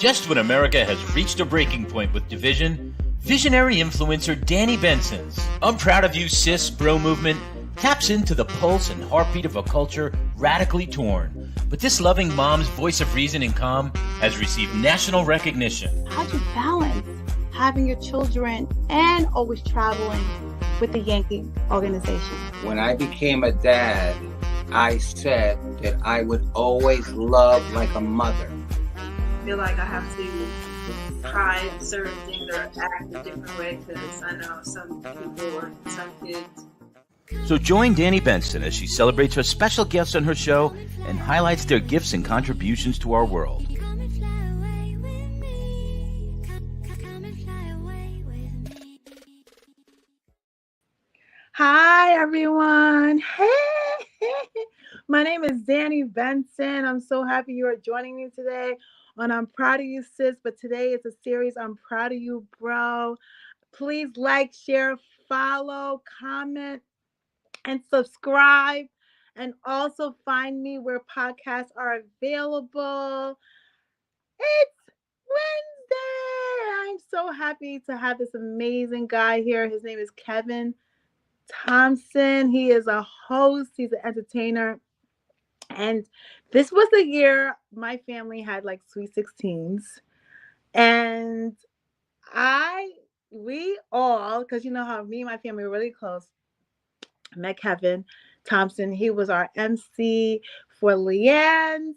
Just when America has reached a breaking point with division, visionary influencer Danni Benson's I'm Proud of You Sis bro movement taps into the pulse and heartbeat of a culture radically torn. But this loving mom's voice of reason and calm has received national recognition. How do you balance having your children and always traveling with the Yankee organization? When I became a dad, I said that I would always love like a mother. I feel like I have to try certain things or act a different way because I know some people or some kids. So join Danni Benson as she celebrates her special guests on her show and highlights their gifts and contributions to our world. Hi, everyone. Hey, my name is Danni Benson. I'm so happy you are joining me today on I'm Proud of You Sis, but today it's a series I'm Proud of You Bro. Please like, share, follow, comment, and subscribe. And also find me where podcasts are available. It's Wednesday. I'm so happy to have this amazing guy here. His name is Kevin Thompson. He is a host. He's an entertainer. And this was the year my family had like sweet 16s. And we all, because you know how me and my family were really close, met Kevin Thompson. He was our MC for Leanne's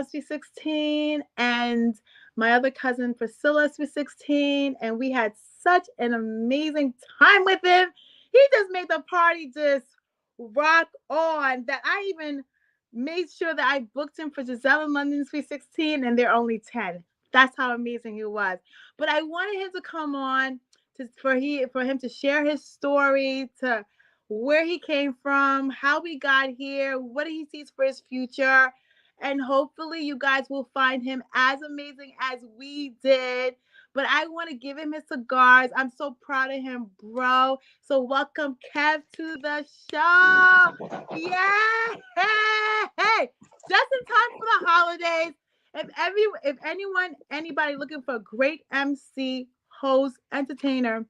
sweet 16 and my other cousin Priscilla's sweet 16. And we had such an amazing time with him. He just made the party just rock on that I even made sure that I booked him for Giselle and London's sweet 16 and they're only 10. That's how amazing he was. But I wanted him to come on for him to share his story, to where he came from, how we got here, what he sees for his future. And hopefully you guys will find him as amazing as we did. But I want to give him his cigars. I'm so proud of him, bro. So welcome, Kev, to the show. Yeah. Hey. Just in time for the holidays. If anybody looking for a great MC, host, entertainer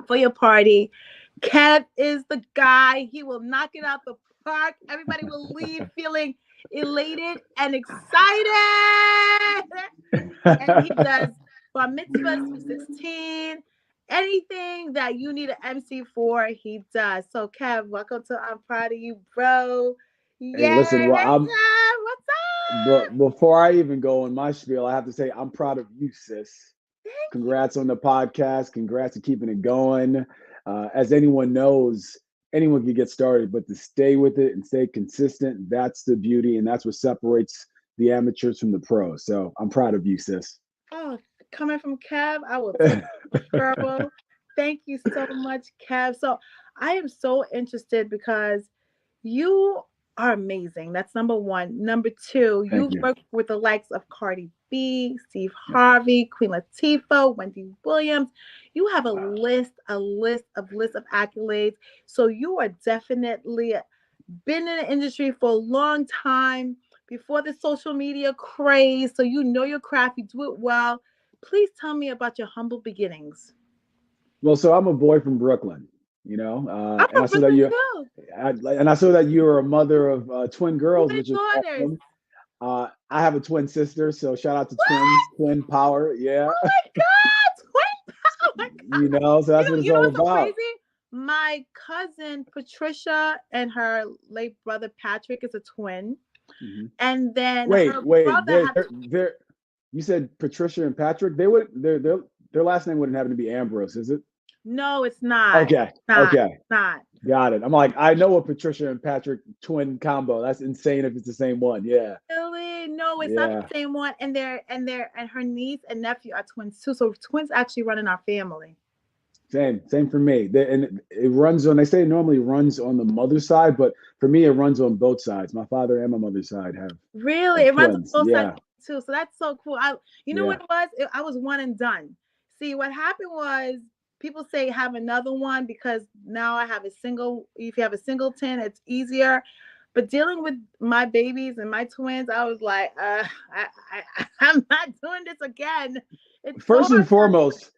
for your party, Kev is the guy. He will knock it out the park. Everybody will leave feeling elated and excited. And he does bar mitzvahs, 16, anything that you need an MC for, he does. So, Kev, welcome to I'm Proud of You, bro. Hey, listen, well, Kev, what's up? Before I even go in my spiel, I have to say I'm proud of you, sis. Congrats on the podcast. Congrats on keeping it going. As anyone knows, anyone can get started, but to stay with it and stay consistent, that's the beauty, and that's what separates the amateurs from the pros. So I'm proud of you, sis. Oh, coming from Kev, I will take verbal. Thank you so much, Kev. So I am so interested because you are amazing. That's number one. Number two, you've worked with the likes of Cardi B, Steve Harvey, Queen Latifah, Wendy Williams. You have a list of accolades. So you are definitely been in the industry for a long time before the social media craze. So you know your craft, you do it well. Please tell me about your humble beginnings. Well, so I'm a boy from Brooklyn, you know, and I saw that you are a mother of twin girls, which is awesome. I have a twin sister, so shout out to twin power. Yeah. Oh my God, twin power. You know, so that's what it's all about. Crazy? My cousin Patricia and her late brother Patrick is a twin. Mm-hmm. And then wait, you said Patricia and Patrick? Their last name wouldn't happen to be Ambrose, is it? No, it's not. Okay. Not. Got it. I'm like, I know a Patricia and Patrick twin combo. That's insane if it's the same one. Yeah. Really? No, it's not the same one. And her niece and nephew are twins too. So twins actually run in our family. Same for me. And it runs on, they say it normally runs on the mother's side, but for me, it runs on both sides. My father and my mother's side have. Really? It runs on both sides too. So that's so cool. You know what it was? I was one and done. See, what happened was people say have another one because now I have a single. If you have a singleton, it's easier. But dealing with my babies and my twins, I was like, I'm not doing this again. It's so First and hard to. foremost,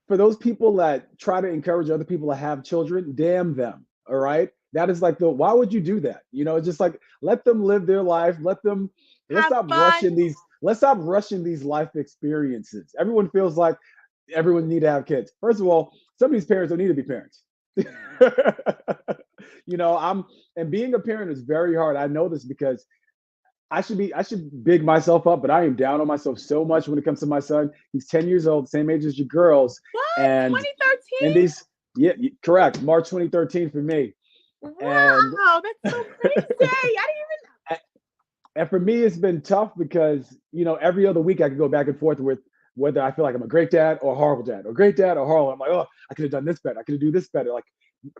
for those people that try to encourage other people to have children, damn them. All right. That is like why would you do that? It's just like let them live their life. Let's Have stop fun. rushing these life experiences. Everyone feels like everyone need to have kids. First of all, some of these parents don't need to be parents. And being a parent is very hard. I know this because I should big myself up, but I am down on myself so much when it comes to my son. He's 10 years old, same age as your girls. What? And 2013? yeah, correct. March 2013 for me. Wow, And that's so crazy. I didn't and for me, it's been tough because, every other week I could go back and forth with whether I feel like I'm a great dad or a horrible dad, or great dad or horrible. I'm like, oh, I could have done this better. I could have do this better. Like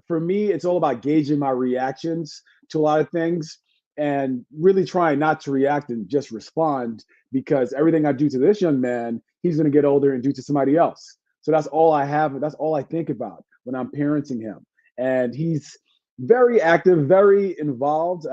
for me, it's all about gauging my reactions to a lot of things and really trying not to react and just respond, because everything I do to this young man, he's going to get older and do to somebody else. So that's all I have. That's all I think about when I'm parenting him. And he's very active, very involved.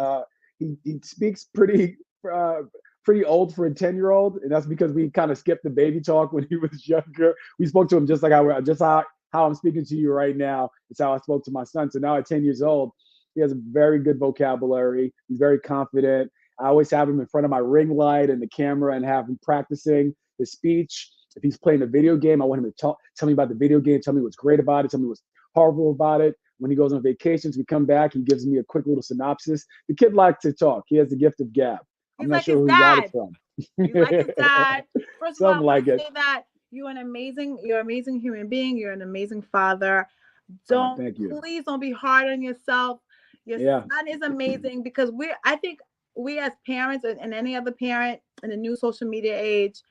He speaks pretty old for a 10-year-old, and that's because we kind of skipped the baby talk when he was younger. We spoke to him just like how I'm speaking to you right now. It's how I spoke to my son. So now at 10 years old, he has a very good vocabulary. He's very confident. I always have him in front of my ring light and the camera and have him practicing his speech. If he's playing a video game, I want him to tell me about the video game, tell me what's great about it, tell me what's horrible about it. When he goes on vacations, we come back, he gives me a quick little synopsis. The kid likes to talk. He has the gift of gab. I'm not sure who he got it from. You like his dad. First of all, I Something want like to it. say that you're an amazing human being. You're an amazing father. Thank you. Please don't be hard on yourself. Your Yeah. son is amazing, because I think we as parents and any other parent in the new social media age,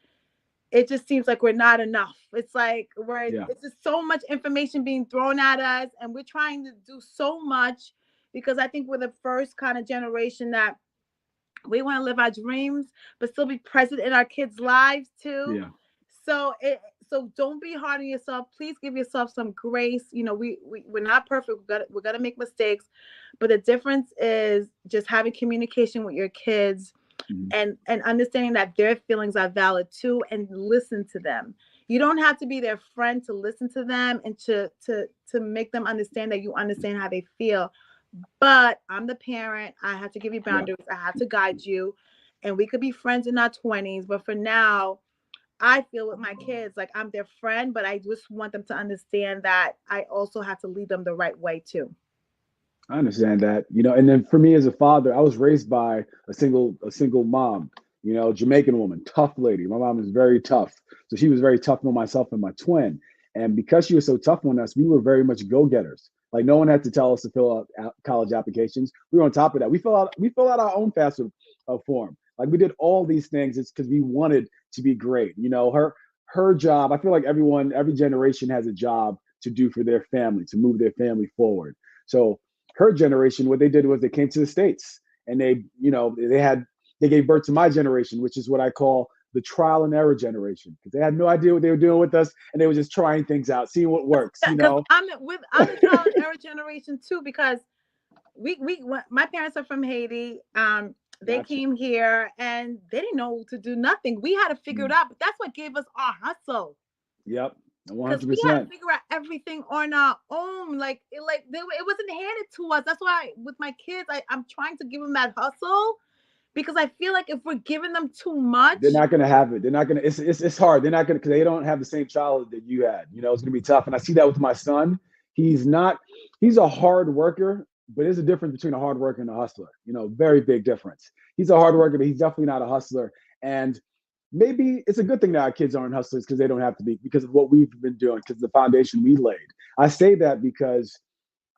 it just seems like we're not enough. It's like it's just so much information being thrown at us, and we're trying to do so much, because I think we're the first kind of generation that we want to live our dreams, but still be present in our kids' lives too. Yeah. So don't be hard on yourself. Please give yourself some grace. We're not perfect. We're gonna make mistakes, but the difference is just having communication with your kids, and understanding that their feelings are valid too, and listen to them. You don't have to be their friend to listen to them and to make them understand that you understand how they feel. But I'm the parent. I have to give you boundaries. I have to guide you. And we could be friends in our 20s. But for now, I feel with my kids, like I'm their friend, but I just want them to understand that I also have to lead them the right way too. I understand that, and then for me as a father, I was raised by a single mom, Jamaican woman, tough lady. My mom is very tough. So she was very tough on myself and my twin. And because she was so tough on us, we were very much go-getters. Like no one had to tell us to fill out college applications. We were on top of that. We fill out our own FAFSA form. Like we did all these things. It's because we wanted to be great. Her job, I feel like every generation has a job to do for their family, to move their family forward. So her generation, what they did was they came to the States, and they gave birth to my generation, which is what I call the trial and error generation, because they had no idea what they were doing with us, and they were just trying things out, seeing what works. I'm the trial and error generation too, because my parents are from Haiti. They came here and they didn't know to do nothing. We had to figure it out, but that's what gave us our hustle. Yep. 100%. Because we had to figure out everything on our own. It wasn't handed to us. That's why with my kids, I'm trying to give them that hustle, because I feel like if we're giving them too much, they're not going to have it. They're not going to, it's hard. They're not going to, because they don't have the same childhood that you had. It's going to be tough. And I see that with my son. He's a hard worker, but there's a difference between a hard worker and a hustler, very big difference. He's a hard worker, but he's definitely not a hustler. And maybe it's a good thing that our kids aren't hustlers, because they don't have to be, because of what we've been doing, because of the foundation we laid. I say that because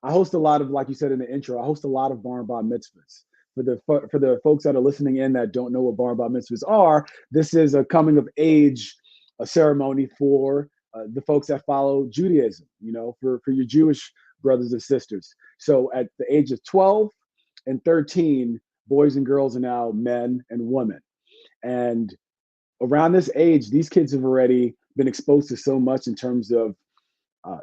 I host a lot of, like you said in the intro, I host a lot of bar and bar mitzvahs. For the folks that are listening in that don't know what bar and bar mitzvahs are, this is a coming of age ceremony for the folks that follow Judaism, for your Jewish brothers and sisters. So at the age of 12 and 13, boys and girls are now men and women. And around this age, these kids have already been exposed to so much in terms of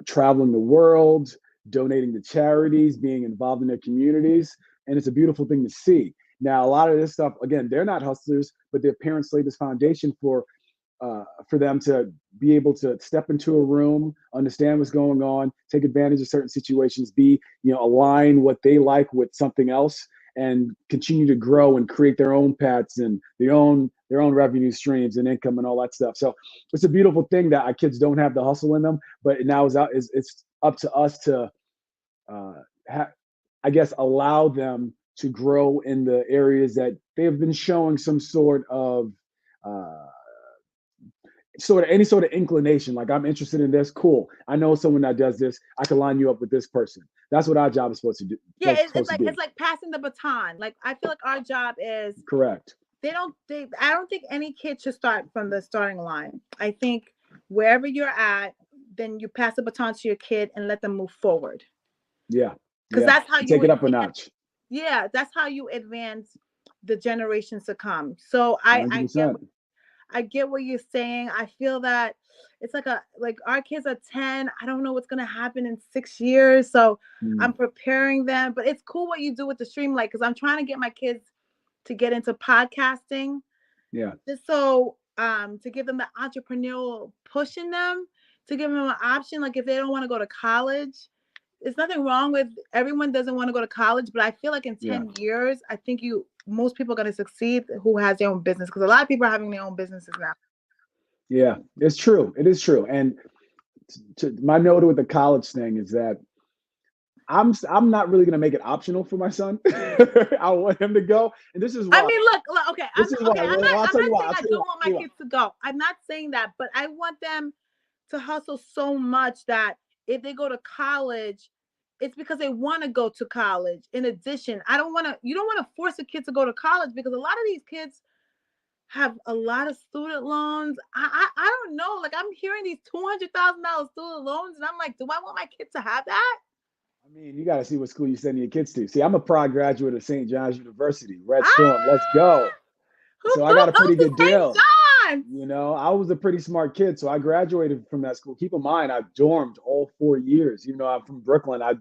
traveling the world, donating to charities, being involved in their communities. and it's a beautiful thing to see. Now, a lot of this stuff, again, they're not hustlers, but their parents laid this foundation for them to be able to step into a room, understand what's going on, take advantage of certain situations, align what they like with something else, and continue to grow and create their own paths and their own revenue streams and income and all that stuff. So it's a beautiful thing that our kids don't have the hustle in them, but now it's up to us to, I guess, allow them to grow in the areas that they have been showing some sort of any sort of inclination. Like, I'm interested in this. Cool. I know someone that does this. I can line you up with this person. That's what our job is supposed to do. Yeah, it's like passing the baton. Like, I feel like our job is correct. I don't think any kid should start from the starting line. I think wherever you're at, then you pass the baton to your kid and let them move forward. Yeah. Because that's how you take it up a notch. Yeah, that's how you advance the generations to come. So I get what you're saying. I feel that it's like our kids are 10. I don't know what's going to happen in 6 years. So I'm preparing them. But it's cool what you do with the Streamlight, because I'm trying to get my kids to get into podcasting. Yeah. Just so to give them the entrepreneurial push in them, to give them an option. Like, if they don't want to go to college, there's nothing wrong with, everyone doesn't want to go to college, but I feel like in 10 years, I think most people are going to succeed who has their own business, because a lot of people are having their own businesses now. Yeah, it's true. It is true. And my note with the college thing is that I'm not really going to make it optional for my son. I want him to go. And this is why. I mean, look, okay. I'm not saying I don't want my kids to go. I'm not saying that, but I want them to hustle so much that if they go to college, it's because they want to go to college. In addition, you don't want to force a kid to go to college, because a lot of these kids have a lot of student loans. I don't know. Like, I'm hearing these $200,000 student loans, and I'm like, do I want my kid to have that? I mean, you got to see what school you're sending your kids to. See, I'm a proud graduate of St. John's University. Red Storm, let's go. So I got a pretty good deal. I was a pretty smart kid, so I graduated from that school. Keep in mind, I dormed all 4 years. Even though I'm from Brooklyn, I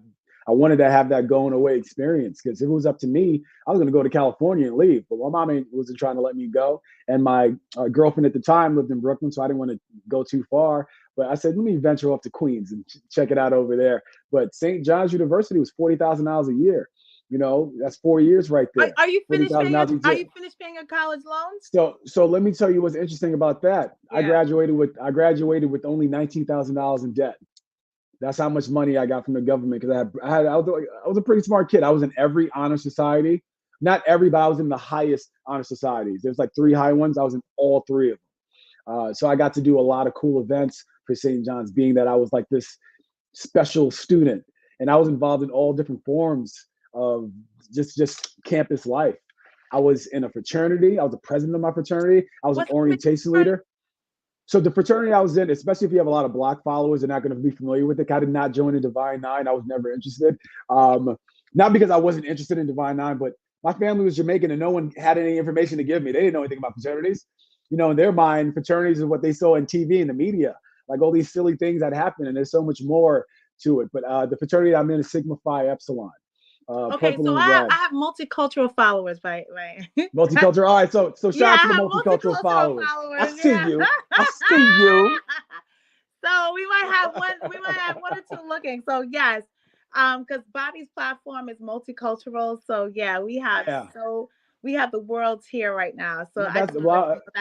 wanted to have that going away experience, because if it was up to me, I was going to go to California and leave. But my mom wasn't trying to let me go. And my girlfriend at the time lived in Brooklyn, so I didn't want to go too far. But I said, let me venture off to Queens and check it out over there. But St. John's University was $40,000 a year. That's 4 years right there. Are you finished paying your college loans? So let me tell you what's interesting about that. Yeah. I graduated with only $19,000 in debt. That's how much money I got from the government, because I was a pretty smart kid. I was in every honor society. Not every, but I was in the highest honor societies. There's like 3 high ones. I was in all 3 of them. So I got to do a lot of cool events for St. John's, being that I was like this special student, and I was involved in all different forms of just campus life. I was in a fraternity. I was the president of my fraternity. I was an orientation leader. So the fraternity I was in, especially if you have a lot of Black followers, they're not going to be familiar with it. I did not join the Divine Nine. I was never interested. Not because I wasn't interested in Divine Nine, but my family was Jamaican and no one had any information to give me. They didn't know anything about fraternities. In their mind, fraternities is what they saw in TV and the media, like all these silly things that happen. And there's so much more to it. But the fraternity I'm in is Sigma Phi Epsilon. Okay, so I have multicultural followers, right? Multicultural. All right, so shout out to the multicultural followers. I see you. So we might have one or two looking. So yes, because Bobby's platform is multicultural. So yeah, we have the world here right now. So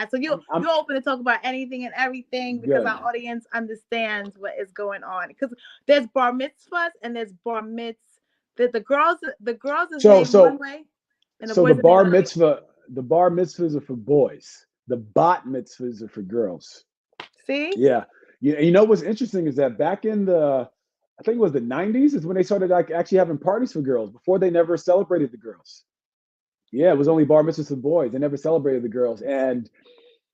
so you're open to talk about anything and everything, because our audience understands what is going on. Because there's bar mitzvahs and there's bar mitzvahs. The girls is named one way, and the bar mitzvahs are for boys. The bat mitzvahs are for girls. See? Yeah. What's interesting is that back in I think it was the 90s, is when they started actually having parties for girls. Before, they never celebrated the girls. Yeah, it was only bar mitzvahs for boys. They never celebrated the girls. And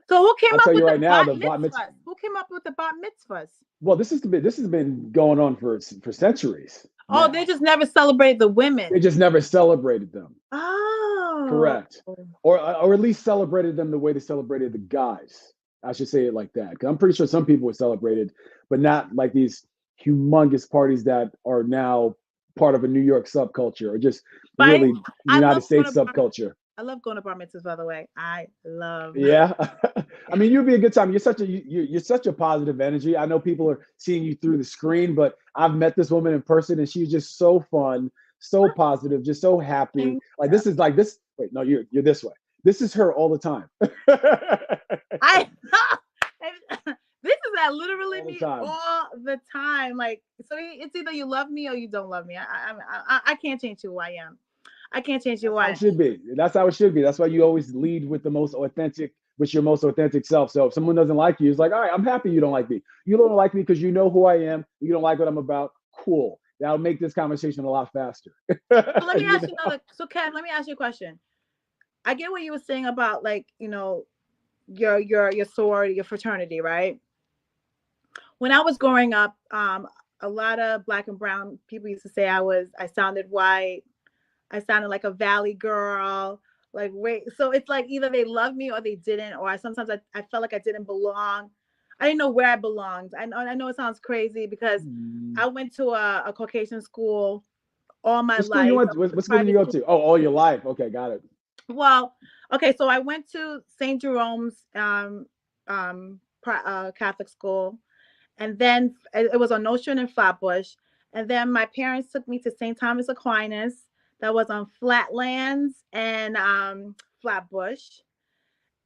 so who came up with the bat mitzvahs? Who came up with the bat mitzvahs? Well, this has been going on for centuries. Oh, they just never celebrated the women. They just never celebrated them. Oh, correct. Or at least celebrated them the way they celebrated the guys. I should say it like that, because I'm pretty sure some people were celebrated, but not like these humongous parties that are now part of a New York subculture or just But really I United love States going to subculture? I love going to bar mitzvahs, by the way. I love. Yeah. I mean, you'd be a good time. You're such a positive energy. I know people are seeing you through the screen, but I've met this woman in person and she's just so fun, so positive, just so happy. Like this is like this. Wait, no, you're this way. This is her all the time. I this is literally All the me time. all the time. Like, so it's either you love me or you don't love me. I can't change who I am. I can't change who I am. It should be. That's how it should be. That's why you always lead with your most authentic self. So if someone doesn't like you, it's like, all right, I'm happy you don't like me. You don't like me because you know who I am. You don't like what I'm about. Cool. That'll make this conversation a lot faster. So let me ask you another. So Kev, let me ask you a question. I get what you were saying about, like, you know, your sorority, your fraternity, right? When I was growing up, a lot of Black and brown people used to say I sounded white. I sounded like a Valley girl. Like, wait, so it's like either they loved me or they didn't, or sometimes I felt like I didn't belong. I didn't know where I belonged. I know it sounds crazy because I went to a Caucasian school all my life. What school did you go to? Oh, all your life. Okay, got it. Well, okay, so I went to St. Jerome's Catholic school, and then it was on Nostrand and Flatbush, and then my parents took me to St. Thomas Aquinas. That was on Flatlands and Flatbush,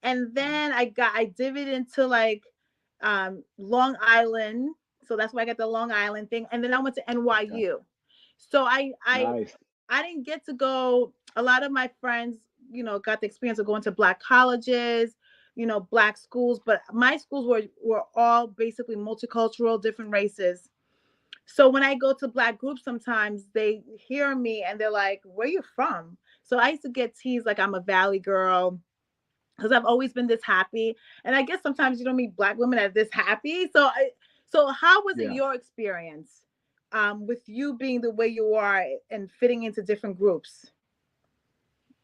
and then I divvied into like Long Island, so that's why I got the Long Island thing, and then I went to NYU. Okay. So Nice. I didn't get to go. A lot of my friends, you know, got the experience of going to Black colleges, you know, Black schools, but my schools were all basically multicultural, different races. So when I go to Black groups, sometimes they hear me and they're like, where are you from? So I used to get teased like I'm a Valley girl because I've always been this happy. And I guess sometimes you don't meet Black women as this happy. So how was it your experience with you being the way you are and fitting into different groups?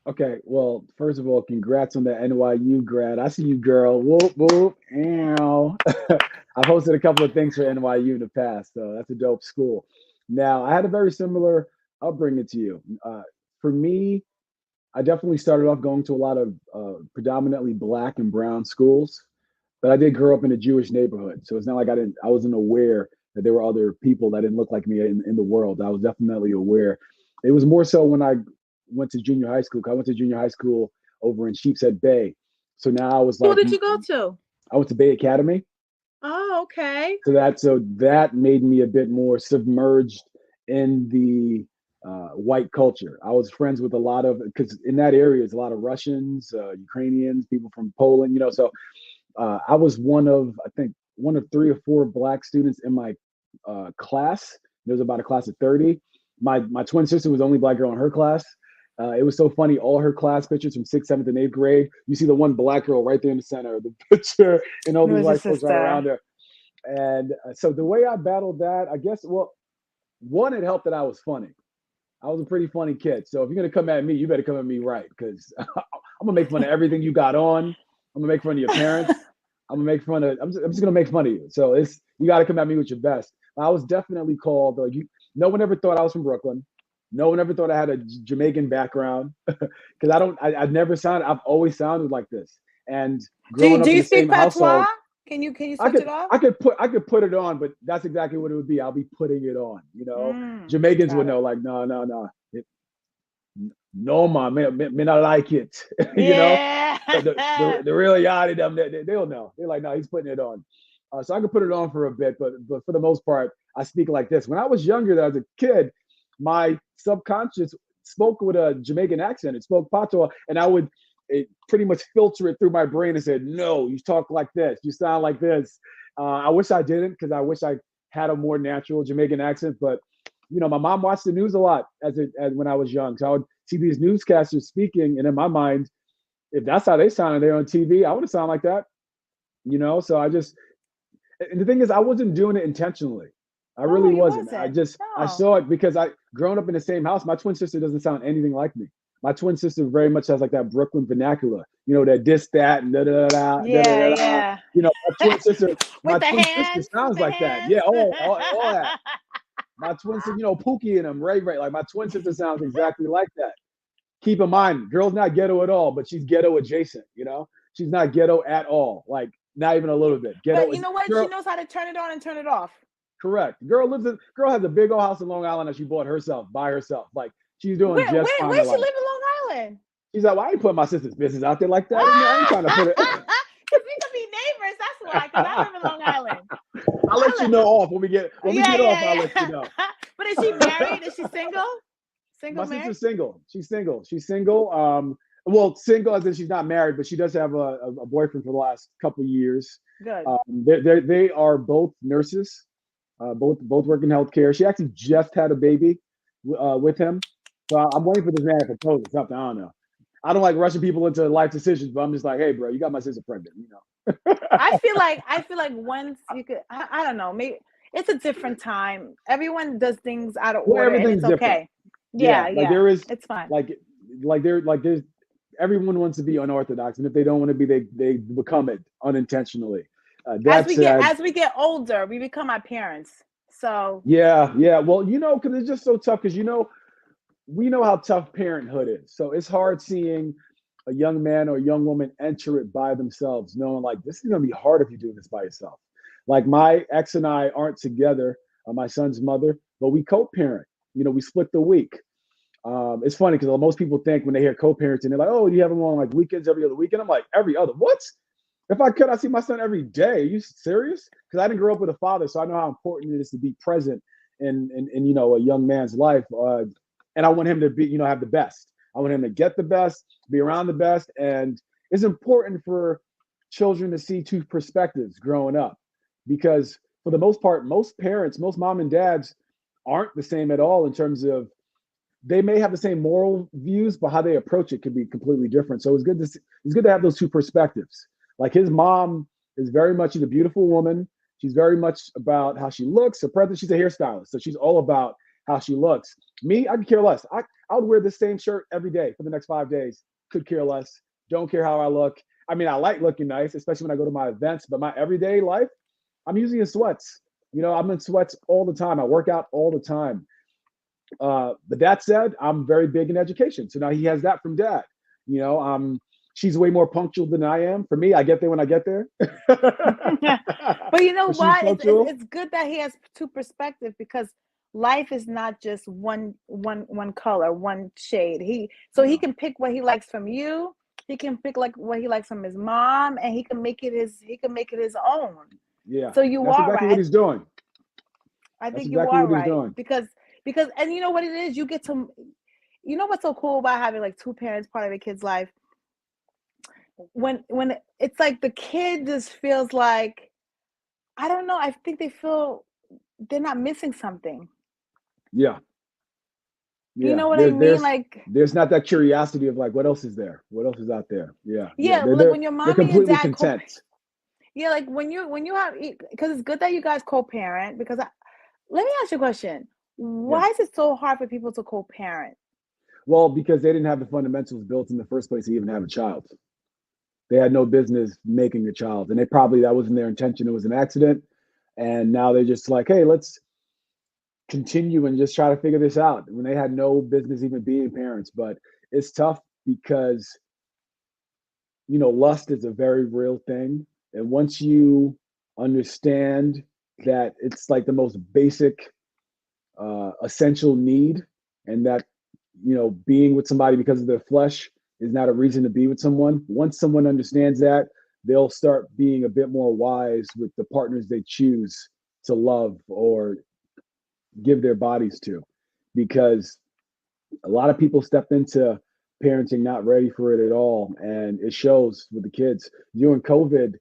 Okay, well, first of all, congrats on the NYU grad. I see you, girl. Whoop, whoop, ow. I've hosted a couple of things for NYU in the past, so that's a dope school. Now, I had a very similar upbringing to you. For me, I definitely started off going to a lot of predominantly Black and brown schools, but I did grow up in a Jewish neighborhood, so it's not like I wasn't aware that there were other people that didn't look like me in the world. I was definitely aware. It was more so when I went to junior high school. I went to junior high school over in Sheepshead Bay. So now I was like, who did you go to? I went to Bay Academy. Oh, okay. So that made me a bit more submerged in the white culture. I was friends with a lot of, because in that area is a lot of Russians, Ukrainians, people from Poland, you know. So I was one of 3 or 4 Black students in my class. There was about a class of 30. My twin sister was the only Black girl in her class. It was so funny. All her class pictures from 6th, 7th, and 8th grade, you see the one Black girl right there in the center of the picture and all these white folks right around her. And so the way I battled that, I guess, well, one, it helped that I was funny. I was a pretty funny kid. So if you're going to come at me, you better come at me right, because I'm going to make fun of everything you got on. I'm going to make fun of your parents. I'm just going to make fun of you. So you got to come at me with your best. I was definitely called, no one ever thought I was from Brooklyn. No one ever thought I had a Jamaican background, because I've always sounded like this. And growing up in the same household, can you switch it off? I could put it on, but that's exactly what it would be. I'll be putting it on, you know. Jamaicans would know, like, no, no, man, I like it. You know, the real yachty, them, they'll know. They're like, no, he's putting it on. So I could put it on for a bit, but for the most part, I speak like this. When I was younger, as a kid, my subconscious spoke with a Jamaican accent. It spoke patois, and I would pretty much filter it through my brain and said, no, you talk like this, you sound like this. I wish I didn't, because I wish I had a more natural Jamaican accent. But you know, my mom watched the news a lot as when I was young, so I would see these newscasters speaking, and in my mind, if that's how they sounded there on TV, I would have sounded like that, you know. So and the thing is, I wasn't doing it intentionally. I really wasn't. I saw it because growing up in the same house, my twin sister doesn't sound anything like me. My twin sister very much has like that Brooklyn vernacular, you know, that this, that, and da-da-da-da. Yeah. You know, my twin sister sounds like that. Yeah, all that. My twin sister, Pookie and them, Ray. Like my twin sister sounds exactly like that. Keep in mind, girl's not ghetto at all, but she's ghetto adjacent. She's not ghetto at all. Like not even a little bit. Ghetto. But you know what? Girl, she knows how to turn it on and turn it off. Correct. Girl has a big old house in Long Island that she bought herself by herself. Like she's doing just fine. Where she live in Long Island? She's like, well, I ain't putting my sister's business out there like that. I ain't trying to put it. Because we could be neighbors. That's why. Because I live in Long Island. I'll let you know off when we get off. I'll let you know. But is she married? Is she single? My sister's single. She's single. Well, single as in she's not married, but she does have a boyfriend for the last couple of years. Good. They are both nurses. Both work in healthcare. She actually just had a baby with him. So I'm waiting for this man to propose or something. I don't know. I don't like rushing people into life decisions, but I'm just like, hey, bro, you got my sister pregnant. I feel like once you could, I don't know, maybe it's a different time. Everyone does things out of order, and it's okay. Yeah. There is, it's fine. There's everyone wants to be unorthodox, and if they don't want to be, they become it unintentionally. As we get older, we become our parents. So yeah. Well, because it's just so tough. Because we know how tough parenthood is. So it's hard seeing a young man or a young woman enter it by themselves, knowing like this is gonna be hard if you're doing this by yourself. Like my ex and I aren't together, my son's mother, but we co-parent. We split the week. It's funny because most people think when they hear co-parenting, they're like, oh, you have them on like weekends every other weekend. I'm like, every other. What? If I could, I see my son every day. Are you serious? Because I didn't grow up with a father, so I know how important it is to be present in a young man's life. And I want him to be, have the best. I want him to get the best, be around the best. And it's important for children to see two perspectives growing up, because for the most part, most parents, most mom and dads aren't the same at all in terms of they may have the same moral views, but how they approach it could be completely different. So it's good to have those two perspectives. Like his mom is very much, she's a beautiful woman. She's very much about how she looks. Her present, she's a hairstylist. So she's all about how she looks. Me, I could care less. I would wear the same shirt every day for the next 5 days. Could care less. Don't care how I look. I mean, I like looking nice, especially when I go to my events, but my everyday life, I'm usually in sweats. I'm in sweats all the time. I work out all the time. But that said, I'm very big in education. So now he has that from dad. She's way more punctual than I am. For me, I get there when I get there. But you know what? It's good that he has two perspectives, because life is not just one color, one shade. He can pick what he likes from you. He can pick like what he likes from his mom, and he can make it his own. Yeah. So that's exactly right. What he's doing. I think you are right. Because and you know what it is, you get to, what's so cool about having like two parents part of a kid's life? When it's like the kid just feels like, I don't know, I think they feel they're not missing something. Yeah. You know what I mean? Like there's not that curiosity of like, what else is there? What else is out there? Yeah. Like when your mom and your dad content. Like when you have, because it's good that you guys co-parent, because let me ask you a question. Why is it so hard for people to co-parent? Well, because they didn't have the fundamentals built in the first place to even have a child. They had no business making a child, and that wasn't their intention. It was an accident. And now they're just like, hey, let's continue and just try to figure this out, when they had no business even being parents. But it's tough because, lust is a very real thing. And once you understand that it's like the most basic, essential need, and that, being with somebody because of their flesh is not a reason to be with someone. Once someone understands that, they'll start being a bit more wise with the partners they choose to love or give their bodies to, because a lot of people step into parenting not ready for it at all, and it shows with the kids. During COVID,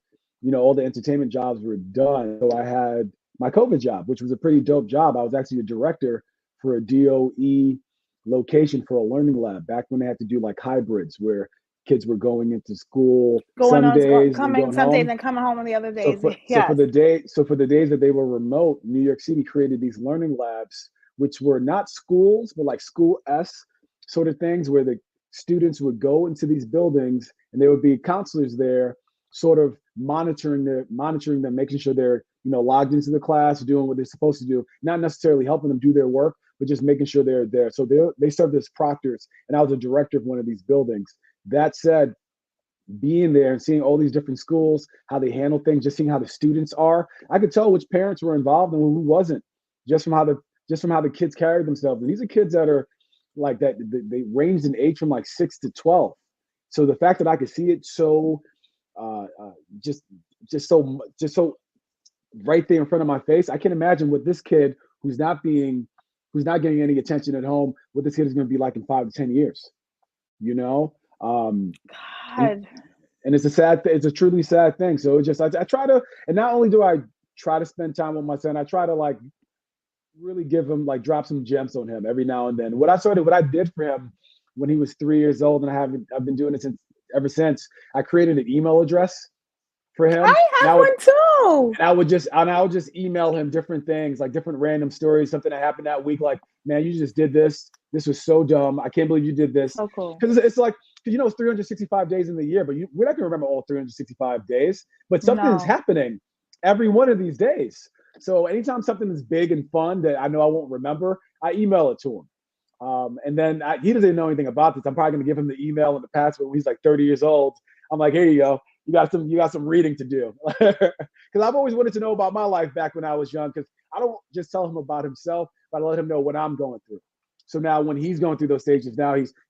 all the entertainment jobs were done, so I had my COVID job, which was a pretty dope job. I was actually a director for a DOE location for a learning lab back when they had to do like hybrids, where kids were going into school some days and coming home on the other days. So for the days that they were remote, New York City created these learning labs, which were not schools, but like school-esque sort of things, where the students would go into these buildings and there would be counselors there, sort of monitoring them, making sure they're logged into the class, doing what they're supposed to do, not necessarily helping them do their work, but just making sure they're there. So they served as proctors, and I was a director of one of these buildings. That said, being there and seeing all these different schools, how they handle things, just seeing how the students are, I could tell which parents were involved and who wasn't, just from how the kids carried themselves. And these are kids that are like that. They ranged in age from like 6 to 12. So the fact that I could see it so just so right there in front of my face, I can imagine what this kid who's not getting any attention at home, what this kid is going to be like in 5 to 10 years. God. And it's a truly sad thing. So it's just I try to, and not only do I try to spend time with my son, I try to like really give him, like, drop some gems on him every now and then. What I did for him when he was 3 years old, and I've been doing it ever since. I created an email address for him. I have one too. And I would just email him different things, like different random stories, something that happened that week. Like, man, you just did this. This was so dumb. I can't believe you did this. So cool. Because it's like, it's 365 days in the year, but we're not going to remember all 365 days. But something's happening every one of these days. So anytime something is big and fun that I know I won't remember, I email it to him. And then he doesn't know anything about this. I'm probably going to give him the email and the password when he's like 30 years old. I'm like, here you go. You got some reading to do. Because I've always wanted to know about my life back when I was young, because I don't just tell him about himself, but I let him know what I'm going through. So now when he's going through those stages,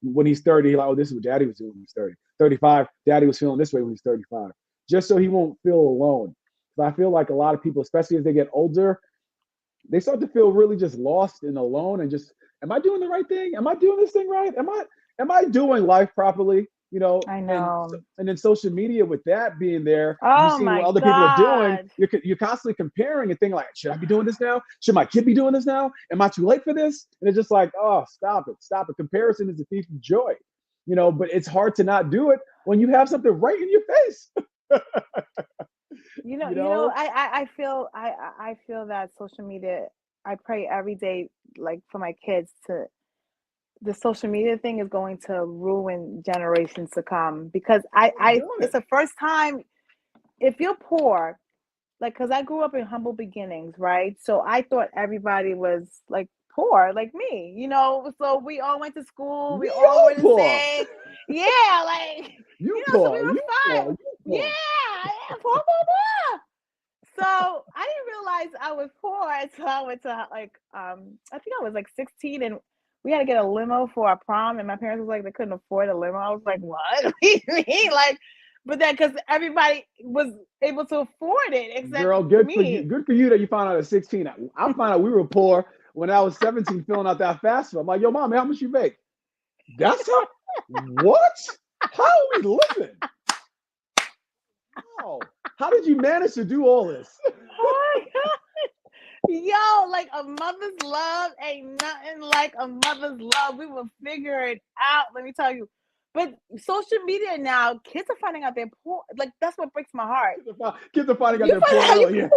when he's 30, he's like, oh, this is what daddy was doing when he was 30. 35, daddy was feeling this way when he was 35. Just so he won't feel alone. But I feel like a lot of people, especially as they get older, they start to feel really just lost and alone, and just, am I doing the right thing? Am I doing this thing right? Am I doing life properly? I know. And then social media, with that being there, Oh, you see my what other people are doing. God. You're constantly comparing and thinking like, should I be doing this now? Should my kid be doing this now? Am I too late for this? And it's just like, oh, stop it. Comparison is a thief of joy, but it's hard to not do it when you have something right in your face. I feel that social media, I pray every day, like, for my kids, to the social media thing is going to ruin generations to come, because it's the first time, if you're poor, like, because I grew up in humble beginnings, right? So I thought everybody was like poor, like me, so we all went to school, we all were the same. Yeah, like, so we were fine. Yeah, poor. So I didn't realize I was poor until I went to, like, I think I was like 16, and we had to get a limo for our prom, and my parents was like, they couldn't afford a limo. I was like, what? What do you mean? Like, but then, because everybody was able to afford it except Girl, good me. for you. Good for you that you found out at 16. I found out we were poor when I was 17, filling out that FAFSA. I'm like, yo, mom, how much you make? That's how. What? How are we living? Wow. How did you manage to do all this? Oh my God. Yo, like, a mother's love ain't nothing like a mother's love. We will figure it out, let me tell you. But social media now, kids are finding out they're poor. Like, that's what breaks my heart. Kids are finding out they're poor earlier.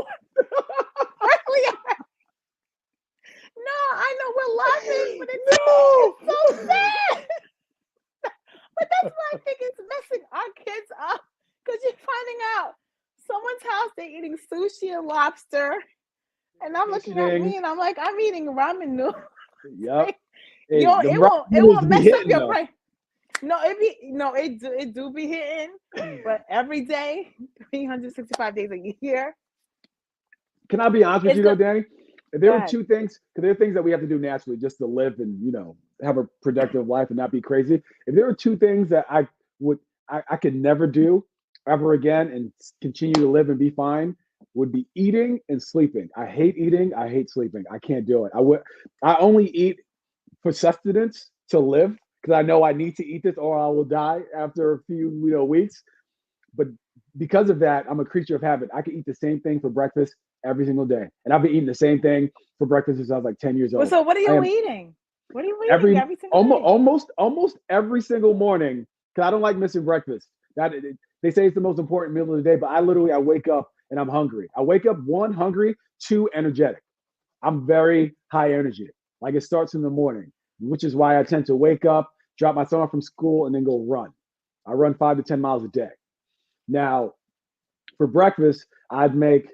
No, I know we're laughing, but it's so sad. But that's why I think it's messing our kids up, because you're finding out someone's house, they're eating sushi and lobster, and I'm looking at me, and I'm like, I'm eating ramen noodles. Yep. Yo, it won't mess up your brain. No, it do be hitting, but every day, 365 days a year. Can I be honest with you though, Danny? There are two things, because there are things that we have to do naturally just to live and, have a productive life and not be crazy. If there are two things that I could never do ever again and continue to live and be fine, would be eating and sleeping. I hate eating. I hate sleeping. I can't do it. I only eat for sustenance to live, because I know I need to eat this or I will die after a few weeks. But because of that, I'm a creature of habit. I can eat the same thing for breakfast every single day. And I've been eating the same thing for breakfast since I was like 10 years old. Well, so what are you eating? What are you eating every single day? Almost every single morning, because I don't like missing breakfast. They say it's the most important meal of the day, but I wake up and I'm hungry. I wake up, 1, hungry, 2, energetic. I'm very high energy. Like, it starts in the morning, which is why I tend to wake up, drop my son off from school, and then go run. I run 5 to 10 miles a day. Now, for breakfast, I'd make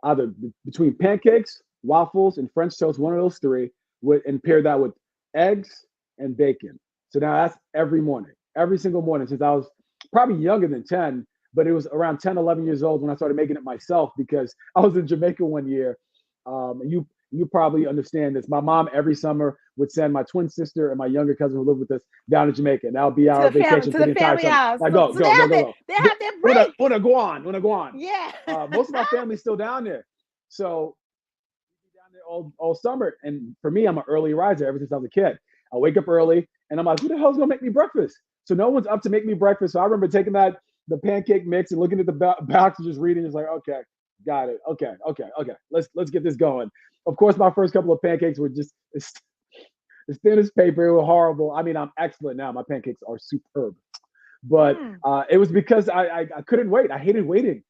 either between pancakes, waffles, and French toast, one of those three, and pair that with eggs and bacon. So now that's every morning, every single morning since I was probably younger than 10, but it was around 10, 11 years old when I started making it myself because I was in Jamaica one year. You probably understand this. My mom every summer would send my twin sister and my younger cousin who lived with us down to Jamaica, and that would be our vacation for the entire summer. House. Like, go. They have their break. Una guan. Yeah. Most of my family's still down there, so down there all summer. And for me, I'm an early riser ever since I was a kid. I wake up early, and I'm like, who the hell's gonna make me breakfast? So no one's up to make me breakfast. So I remember taking the pancake mix and looking at the box and just reading. It's like, okay, got it. Okay. Let's get this going. Of course, my first couple of pancakes were just as thin as paper. It was horrible. I mean, I'm excellent now. My pancakes are superb. But it was because I couldn't wait. I hated waiting.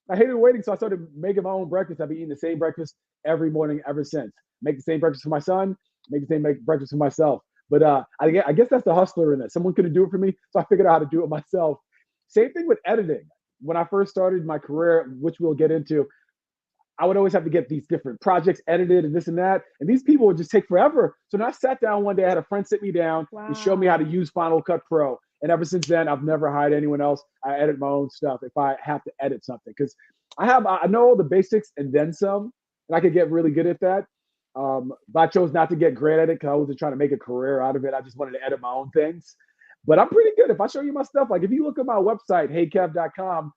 So I started making my own breakfast. I've been eating the same breakfast every morning ever since. Make the same breakfast for my son, make the same breakfast for myself. But I guess that's the hustler in it. Someone couldn't do it for me, so I figured out how to do it myself. Same thing with editing. When I first started my career, which we'll get into, I would always have to get these different projects edited and this and that. And these people would just take forever. So then I sat down one day, I had a friend sit me down and show me how to use Final Cut Pro. And ever since then, I've never hired anyone else. I edit my own stuff if I have to edit something. Because I know all the basics and then some, and I could get really good at that. But I chose not to get great at it because I wasn't trying to make a career out of it. I just wanted to edit my own things. But I'm pretty good. If I show you my stuff, like if you look at my website, heykev.com,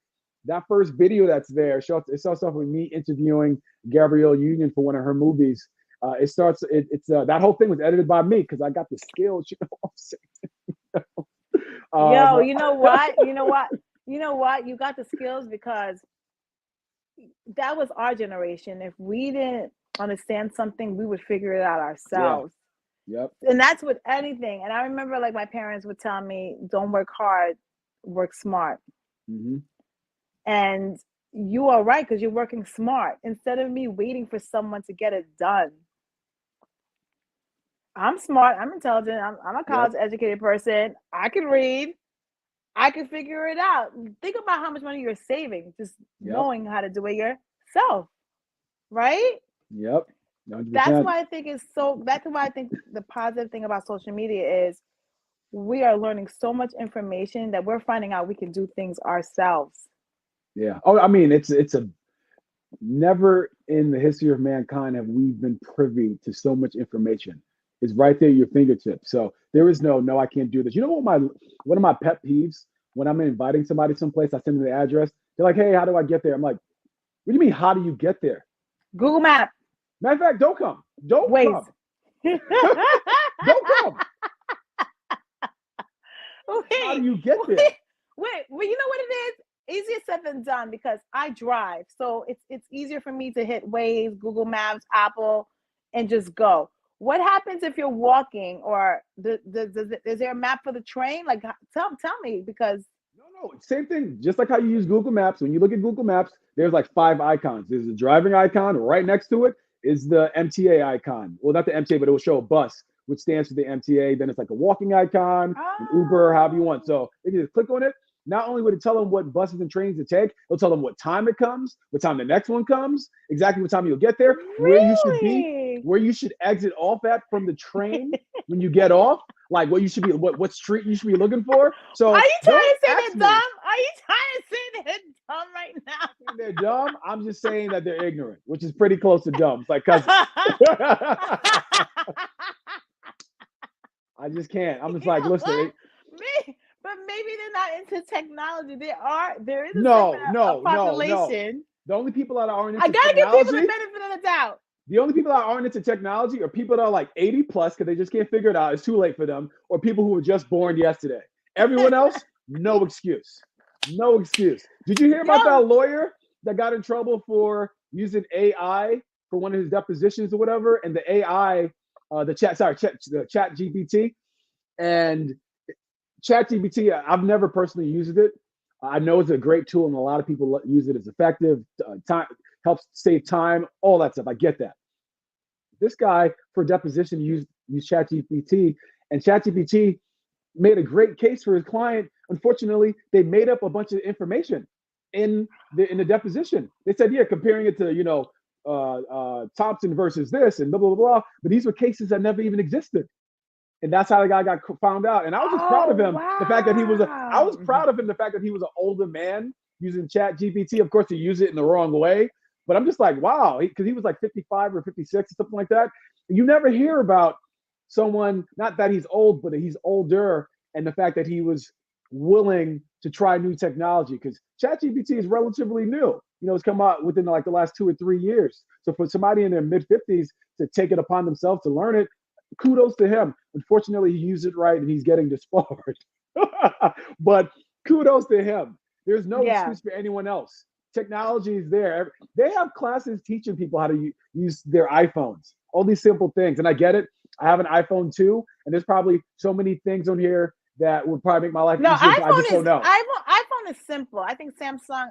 that first video that's there, it starts off with me interviewing Gabrielle Union for one of her movies. It's that whole thing was edited by me because I got the skills. You know what I'm saying? Yo, you know what? You got the skills because that was our generation. If we didn't understand something, we would figure it out ourselves. Yeah. Yep. And that's with anything. And I remember like my parents would tell me, don't work hard, work smart. Mm-hmm. And you are right, because you're working smart instead of me waiting for someone to get it done. I'm smart. I'm intelligent. I'm a college educated person. I can read. I can figure it out. Think about how much money you're saving just knowing how to do it yourself. Right? Yep. 100%. That's why I think the positive thing about social media is we are learning so much information that we're finding out we can do things ourselves. Yeah. Oh, I mean, it's a never in the history of mankind have we been privy to so much information. It's right there at your fingertips. So there is no, I can't do this. You know what one of my pet peeves when I'm inviting somebody someplace, I send them the address. They're like, hey, how do I get there? I'm like, what do you mean, how do you get there? Google Map. Matter of fact, don't come. Don't Wait. come. Don't come. How do you get there? Wait, well, you know what it is? Easier said than done because I drive. So it's easier for me to hit Waze, Google Maps, Apple, and just go. What happens if you're walking or is there a map for the train? Like, tell me because. No, same thing. Just like how you use Google Maps. When you look at Google Maps, there's like 5 icons. There's the driving icon. Right next to it is the MTA icon. Well, not the MTA, but it will show a bus, which stands for the MTA. Then it's like a walking icon, an Uber, however you want. So if you just click on it, not only would it tell them what buses and trains to take, it'll tell them what time it comes, what time the next one comes, exactly what time you'll get there, where you should be, where you should exit off at from the train when you get off, like what you should be, what street you should be looking for. So are you trying to say they're dumb? Are you trying to say they're dumb right now? They're dumb. I'm just saying that they're ignorant, which is pretty close to dumb. It's like cousins. I just can't. I'm just like, listen. But maybe they're not into technology. There is a No. population. The only people that aren't into I gotta technology, give people the benefit of the doubt. The only people that aren't into technology are people that are like 80 plus because they just can't figure it out. It's too late for them, or people who were just born yesterday. Everyone else, no excuse. No excuse. Did you hear about that lawyer that got in trouble for using AI for one of his depositions or whatever? And the AI, the chat GPT, and chat GPT, I've never personally used it. I know it's a great tool and a lot of people use it as effective. Time helps save time, all that stuff. I get that. This guy for deposition used chat GPT, and chat GPT made a great case for his client. Unfortunately, they made up a bunch of information in the deposition. They said, yeah, comparing it to, Thompson versus this and blah, blah, blah, blah. But these were cases that never even existed. And that's how the guy got found out. And I was just proud of him. Wow. The fact that I was proud of him, the fact that he was an older man using Chat GPT. Of course, he used it in the wrong way. But I'm just like, wow, because he was like 55 or 56 or something like that. You never hear about someone, not that he's old, but he's older, and the fact that he was willing to try new technology, because ChatGPT is relatively new. It's come out within like the last 2 or 3 years. So for somebody in their mid 50s to take it upon themselves to learn it, kudos to him. Unfortunately, he used it right and he's getting disbarred. But kudos to him. There's no excuse for anyone else. Technology is there. They have classes teaching people how to use their iPhones, all these simple things. And I get it. I have an iPhone too, and there's probably so many things on here that would probably make my life easier. I just don't know. iPhone is simple. I think Samsung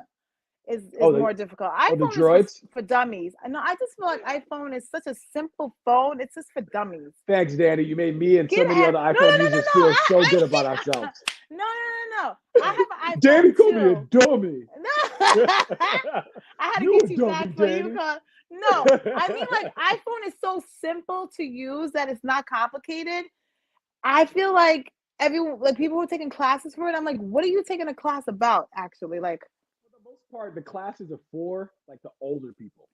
is more difficult. iPhone the droids? Is for dummies. No, I just feel like iPhone is such a simple phone. It's just for dummies. Thanks, Danny. You made me and so many other iPhone users feel so good about ourselves. No. I have an iPhone. Danny called me a dummy. No. I had to get you back for you. No, I mean, like, iPhone is so simple to use that it's not complicated. I feel like people who are taking classes for it, I'm like, what are you taking a class about, actually? Like, for the most part, the classes are for like the older people.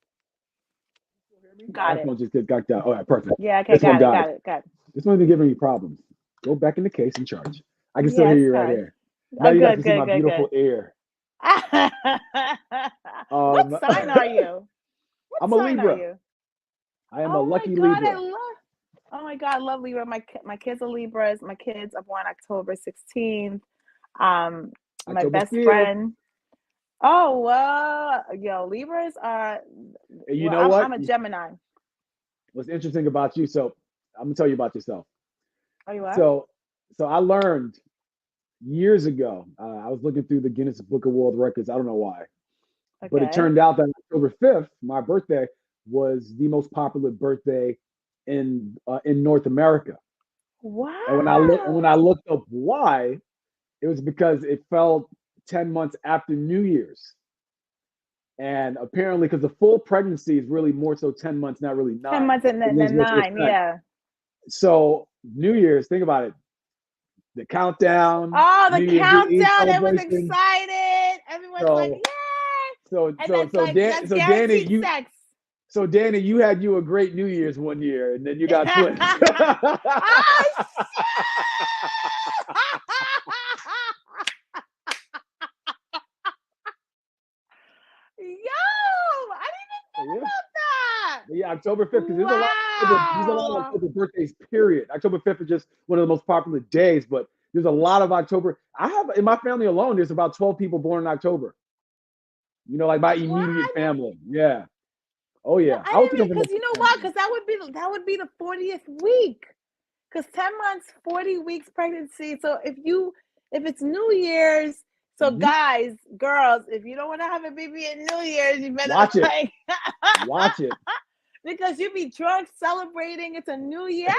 Got it. iPhone just get got down. All right, perfect. Yeah, okay, got it. This one's been giving me problems. Go back in the case and charge. I can still hear you right here. Now you got to see my beautiful ear. What sign are you? I'm a Libra. I am a lucky Libra. Oh my God, I love Libra. My kids are Libras. My kids are born October 16th. My best friend. Oh, well, Libras are. You know what? I'm a Gemini. What's interesting about you? So I'm gonna tell you about yourself. Oh, you are? So I learned years ago. I was looking through the Guinness Book of World Records. I don't know why. Okay. But it turned out that October 5th, my birthday, was the most popular birthday in North America. Wow. And when I looked up why, it was because it fell 10 months after New Year's. And apparently, because the full pregnancy is really more so 10 months, not really 9. 10 months and then 9, yeah. So New Year's, think about it. The countdown. Oh, the countdown. Everyone's excited. Everyone's like, yay. So Danny, you had a great New Year's one year, and then you got twins. I didn't even think about that. Yeah, October 5th, because there's a lot of October birthdays, period. October 5th is just one of the most popular days, but there's a lot of October. I have, in my family alone, there's about 12 people born in October. Like my immediate family. Yeah. Oh yeah. Because you know what? Because that would be the 40th week. Because 10 months, 40 weeks pregnancy. So if it's New Year's, so guys, girls, if you don't want to have a baby at New Year's, you better watch it. Watch it. Because you be drunk celebrating. It's a new year.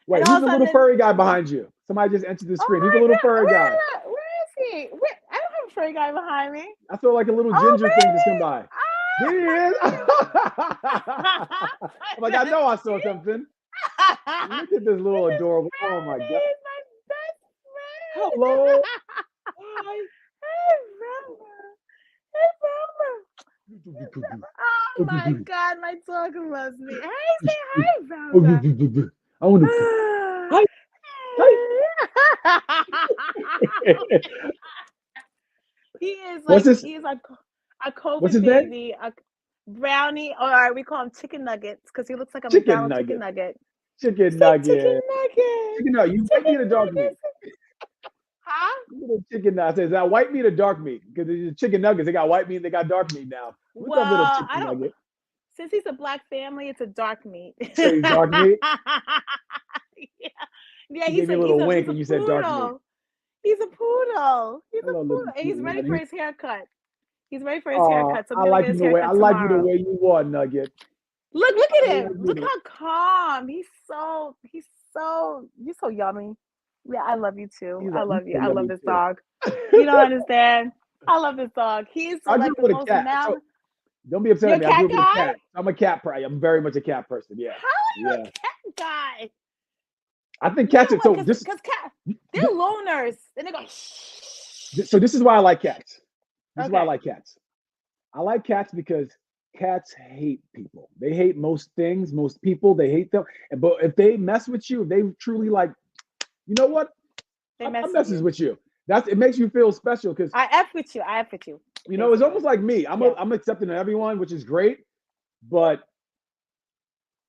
Wait, who's the little furry guy behind you? Somebody just entered the screen. Who's the little furry guy? Where is he? I don't have a furry guy behiund me. I feel like a little ginger thing just come by. There he is. I'm like, I know I saw something. Look at this little adorable. Oh my God. He's my best friend. Hello. Hi. Hey, Velma. Oh my God, my dog loves me. Hey, say hi, Velma. I want to. Hi. He is like a COVID baby, a brownie, or we call him chicken nuggets because he looks like a McDonald's chicken nugget. Chicken nugget. You white meat or dark meat? Huh? Little chicken nugget. Is that white meat or dark meat? Because the chicken nuggets, they got white meat, they got dark meat now. What's that little chicken nugget? Since he's a black family, it's a dark meat. So he's dark meat? Yeah, he's a little wink and you said dark meat. He's a poodle. And he's ready for his haircut. So I like you the way you are, Nugget. Look at him. Look how calm. You're so yummy. Yeah, I love you too. I love you. I love this dog. You don't understand. I love this dog. He's I like grew the up with most a cat. mal. So don't be upset You're at a me. I cat grew up with a guy? cat. I'm a cat. I'm very much a cat person. Yeah. How are you Yeah. a cat guy? I think You cats know are what? so this. Because cat, they're loners, and they go. Shh. So this is why I like cats. This is why I Okay. like cats. I like cats because cats hate people. They hate most things, most people. They hate them. But if they mess with you, if they truly like, you know what? They I mess with messes you. with you. It makes you feel special because I F with you. I F with you. you know it's Basically. almost like me. I'm accepting of everyone, which is great. But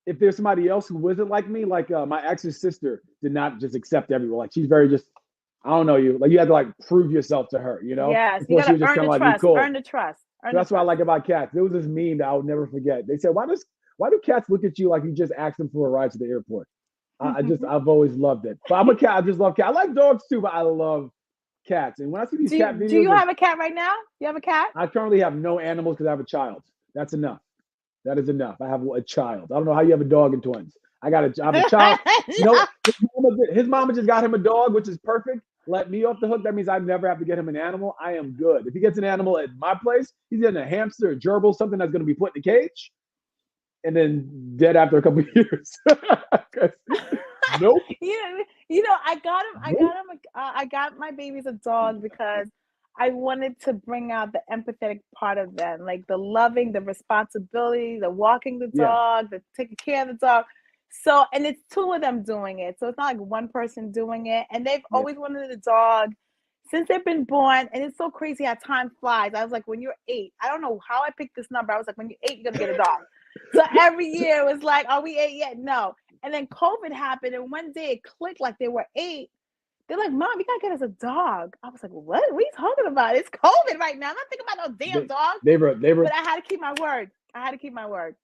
if there's somebody else who wasn't like me, like my ex's sister did not just accept everyone. Like she's very just, I don't know you. Like you had to like prove yourself to her, you know? Yes, you Before she gotta was just earn kind the of like, you trust. cool. Earn the trust. So that's what I like about cats. There was this meme that I would never forget. They said, why do cats look at you like you just asked them for a ride to the airport? I've always loved it. But I'm a cat. I just love cats. I like dogs too, but I love cats. And when I see these cat videos, do you have a cat right now? You have a cat? I currently have no animals because I have a child. That's enough. That is enough. I have a child. I don't know how you have a dog and twins. I have a child. You know, his mama just got him a dog, which is perfect. Let me off the hook. That means I never have to get him an animal. I am good. If he gets an animal at my place, he's getting a hamster, a gerbil, something that's going to be put in a cage, and then dead after a couple of years. Nope. I got him. I got my babies a dog because I wanted to bring out the empathetic part of them, like the loving, the responsibility, the walking the dog, the taking care of the dog. So, and it's two of them doing it. So it's not like one person doing it. And they've always wanted a dog since they've been born. And it's so crazy how time flies. I was like, when you're 8, I don't know how I picked this number. I was like, when you're 8, you're going to get a dog. So every year it was like, are we 8 yet? No. And then COVID happened. And one day it clicked like they were 8. They're like, Mom, you got to get us a dog. I was like, what are you talking about? It's COVID right now. I'm not thinking about no damn dog. But I had to keep my word.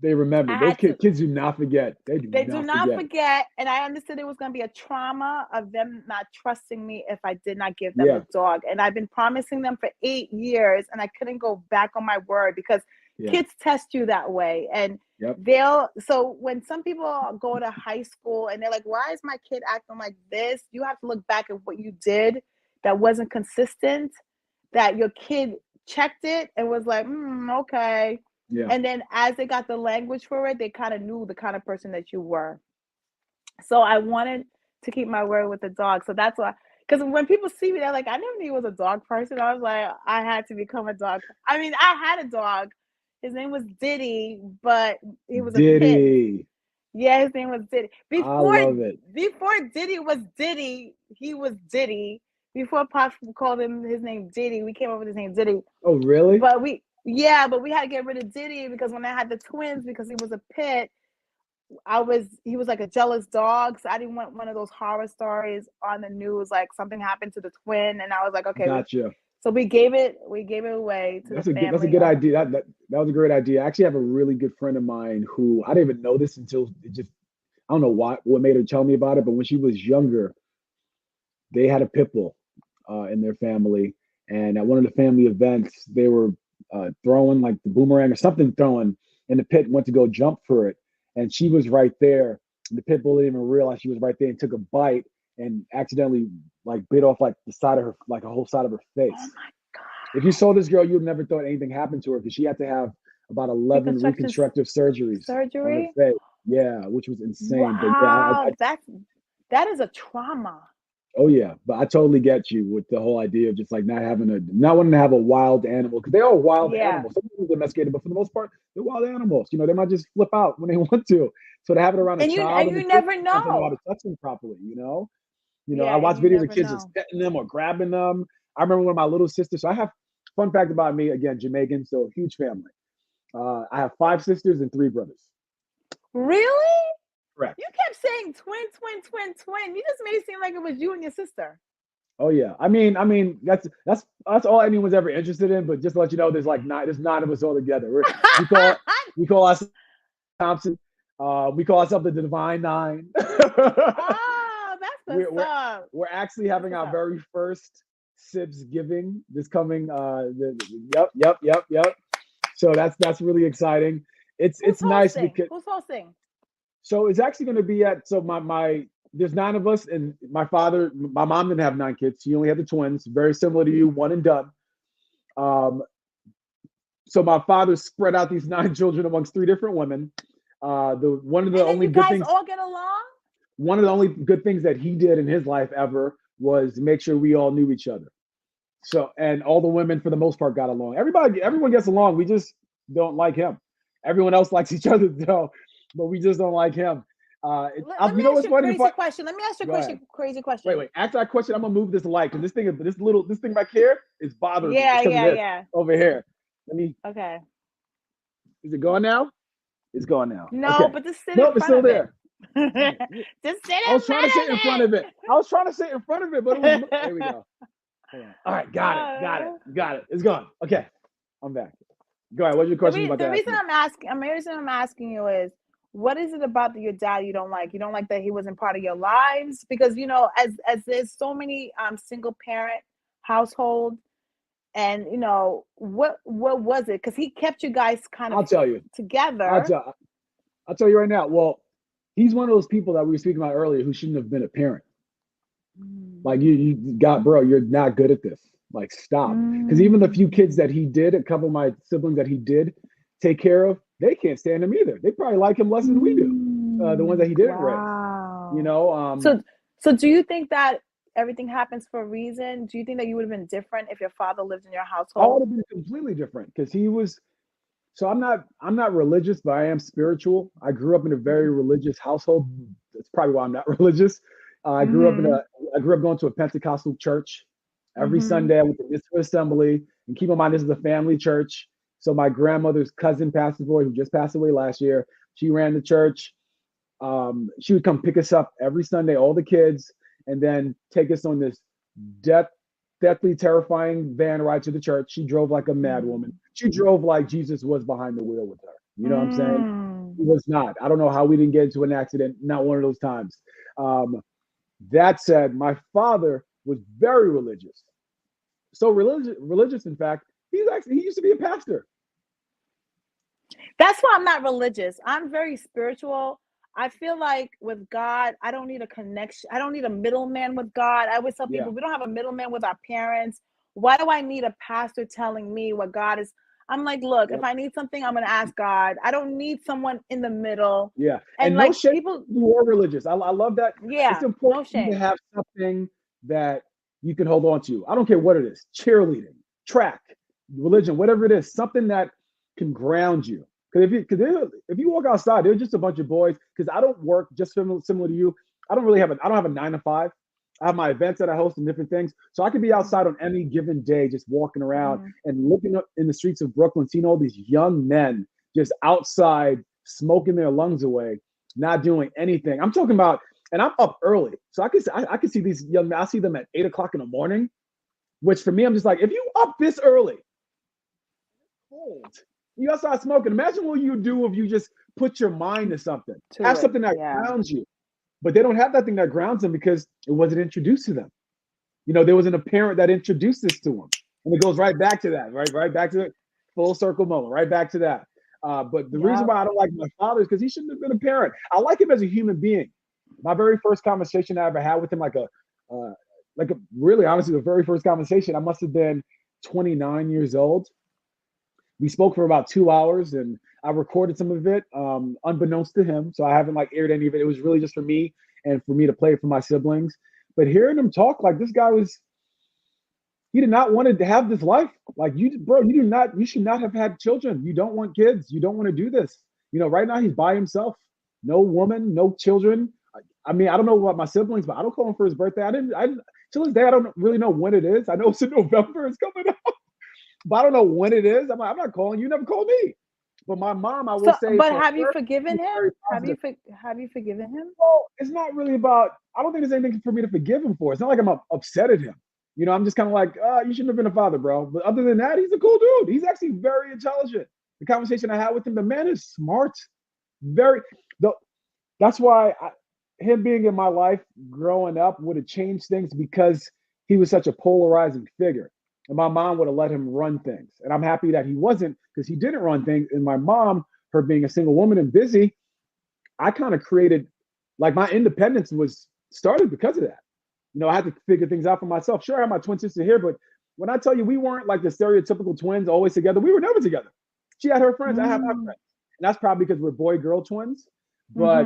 They remember. Those kids do not forget. They do not forget. And I understood it was going to be a trauma of them not trusting me if I did not give them a dog. And I've been promising them for 8 years, and I couldn't go back on my word because kids test you that way. And so when some people go to high school and they're like, why is my kid acting like this? You have to look back at what you did that wasn't consistent, that your kid checked it and was like, okay. Yeah. And then as they got the language for it, they kind of knew the kind of person that you were. So I wanted to keep my word with the dog. So that's why, because when people see me, they're like, I never knew you was a dog person. I was like, I had to become a dog. I mean, I had a dog. His name was Diddy, but he was a pit. Yeah, his name was Diddy. Before Diddy was Diddy, he was Diddy. Before Pops called him his name Diddy, we came up with his name Diddy. Oh, really? But we had to get rid of Diddy because when I had the twins, because he was a pit, he was like a jealous dog. So I didn't want one of those horror stories on the news, like something happened to the twin. And I was like, okay. Gotcha. So we gave it away to the family. That's a good idea. That was a great idea. I actually have a really good friend of mine who I didn't even know this until I don't know what made her tell me about it. But when she was younger, they had a pit bull in their family. And at one of the family events, they were throwing like the boomerang or something throwing, and the pit went to go jump for it. And she was right there. And the pit bull didn't even realize she was right there and took a bite and accidentally like bit off like the side of her, like a whole side of her face. Oh my God. If you saw this girl, you would never thought anything happened to her because she had to have about 11 reconstructive surgeries on her face. Yeah, which was insane. Wow, but that is a trauma. Oh yeah, but I totally get you with the whole idea of just like not wanting to have a wild animal, because they are wild animals. Some people are domesticated, but for the most part, they're wild animals. You know, they might just flip out when they want to. So to have it around a child, and you never know how to touch them properly. I watch videos of kids just petting them or grabbing them. I remember when my little sister. So I have fun fact about me again, Jamaican, so huge family. I have 5 sisters and 3 brothers. Really? Correct. You kept saying twin. You just made it seem like it was you and your sister. Oh yeah. I mean that's all anyone's ever interested in. But just to let you know, there's 9 of us all together. We call ourselves Thompson. We call ourselves the Divine 9. Oh, that's what's up. We're actually having our very first Sibs giving this coming. Yep. So that's really exciting. It's nice because who's hosting? So it's actually going to be there's 9 of us, and my mom didn't have 9 kids. She only had the twins, very similar to you, one and done. So my father spread out these 9 children amongst 3 different women. One of the And then only you good guys things, all get along? one of the only good things that he did in his life ever was make sure we all knew each other. So, and all the women for the most part got along. Everyone gets along. We just don't like him. Everyone else likes each other though, but we just don't like him. Let me You know ask what's you a funny? crazy question. Let me ask you Go ahead. a crazy question. Wait. After that question, I'm gonna move this light because this thing back here is bothering me. Yeah, Because of this yeah. over here. Let me. Okay. Is it going now? It's going now. No, Okay. but just sit Nope, in it's front still of there. it. Just sit I was in trying to front sit of in front of it. I was trying to sit in front of it, but it was. There we go. Hold on. All right, got it. It's gone. Okay, I'm back. Go ahead. What's your question about The that? reason I'm asking you is, what is it about your dad you don't like? You don't like that he wasn't part of your lives? Because as there's so many single parent household, and what was it? Because he kept you guys kind I'll of tell you. together. I'll tell you right now. Well, he's one of those people that we were speaking about earlier who shouldn't have been a parent. Like you got, bro, you're not good at this. Like, stop. Because even the few kids that he did, a couple of my siblings that he did take care of, they can't stand him either. They probably like him less than we do. The ones that he didn't raise. So do you think that everything happens for a reason? Do you think that you would have been different if your father lived in your household? I would have been completely different because he was. So I'm not religious, but I am spiritual. I grew up in a very religious household. That's probably why I'm not religious. I grew up going to a Pentecostal church. Every Sunday I went to Mitzvah Assembly. And keep in mind, this is a family church. So my grandmother's cousin, Pastor Boy, who just passed away last year, she ran the church. She would come pick us up every Sunday, all the kids, and then take us on this deathly terrifying van ride to the church. She drove like a mad woman. She drove like Jesus was behind the wheel with her. You know what I'm saying? He was not. I don't know how we didn't get into an accident. Not one of those times. That said, my father was very religious. So religious, in fact, he used to be a pastor. That's why I'm not religious. I'm very spiritual. I feel like with God, I don't need a connection. I don't need a middleman with God. I always tell people, we don't have a middleman with our parents. Why do I need a pastor telling me what God is? I'm like, look, if I need something, I'm going to ask God. I don't need someone in the middle. Yeah. And like, no shame. People who are religious. I love that. Yeah. It's important to have something that you can hold on to. I don't care what it is. Cheerleading, track, religion, whatever it is, something that can ground you. Because if you walk outside, there's just a bunch of boys. Because I don't work just similar to you. I don't have a 9 to 5. I have my events that I host and different things. So I could be outside on any given day, just walking around and looking up in the streets of Brooklyn, seeing all these young men just outside smoking their lungs away, not doing anything. I'm talking about, and I'm up early. So I can see these young men. I see them at 8 o'clock in the morning, which for me, I'm just like, if you up this early, cold. You outside smoking. Imagine what you do if you just put your mind to something. Have something that grounds you. But they don't have that thing that grounds them because it wasn't introduced to them. There wasn't a parent that introduced this to them. And it goes right back to that, right back to the full circle moment, right back to that. But the reason why I don't like my father is because he shouldn't have been a parent. I like him as a human being. My very first conversation I ever had with him, really honestly, the very first conversation, I must have been 29 years old. We spoke for about 2 hours and I recorded some of it, unbeknownst to him. So I haven't aired any of it. It was really just for me and for me to play it for my siblings. But hearing him talk, this guy he did not want to have this life. You should not have had children. You don't want kids. You don't want to do this. Right now he's by himself. No woman, no children. I mean, I don't know about my siblings, but I don't call him for his birthday. To this day, I don't really know when it is. I know it's in November. It's coming up. But I don't know when it is. I'm not calling you. Never called me. But my mom, I will say. But have you forgiven him? Have you forgiven him? Well, it's not really about. I don't think there's anything for me to forgive him for. It's not like I'm upset at him. I'm just kind of like, you shouldn't have been a father, bro. But other than that, he's a cool dude. He's actually very intelligent. The conversation I had with him, the man is smart. That's why him being in my life growing up would have changed things because he was such a polarizing figure. And my mom would have let him run things. And I'm happy that he wasn't because he didn't run things. And my mom, her being a single woman and busy, I kind of created, my independence was started because of that. I had to figure things out for myself. Sure, I have my twin sister here, but when I tell you we weren't like the stereotypical twins always together, we were never together. She had her friends, I had my friends. And that's probably because we're boy-girl twins. But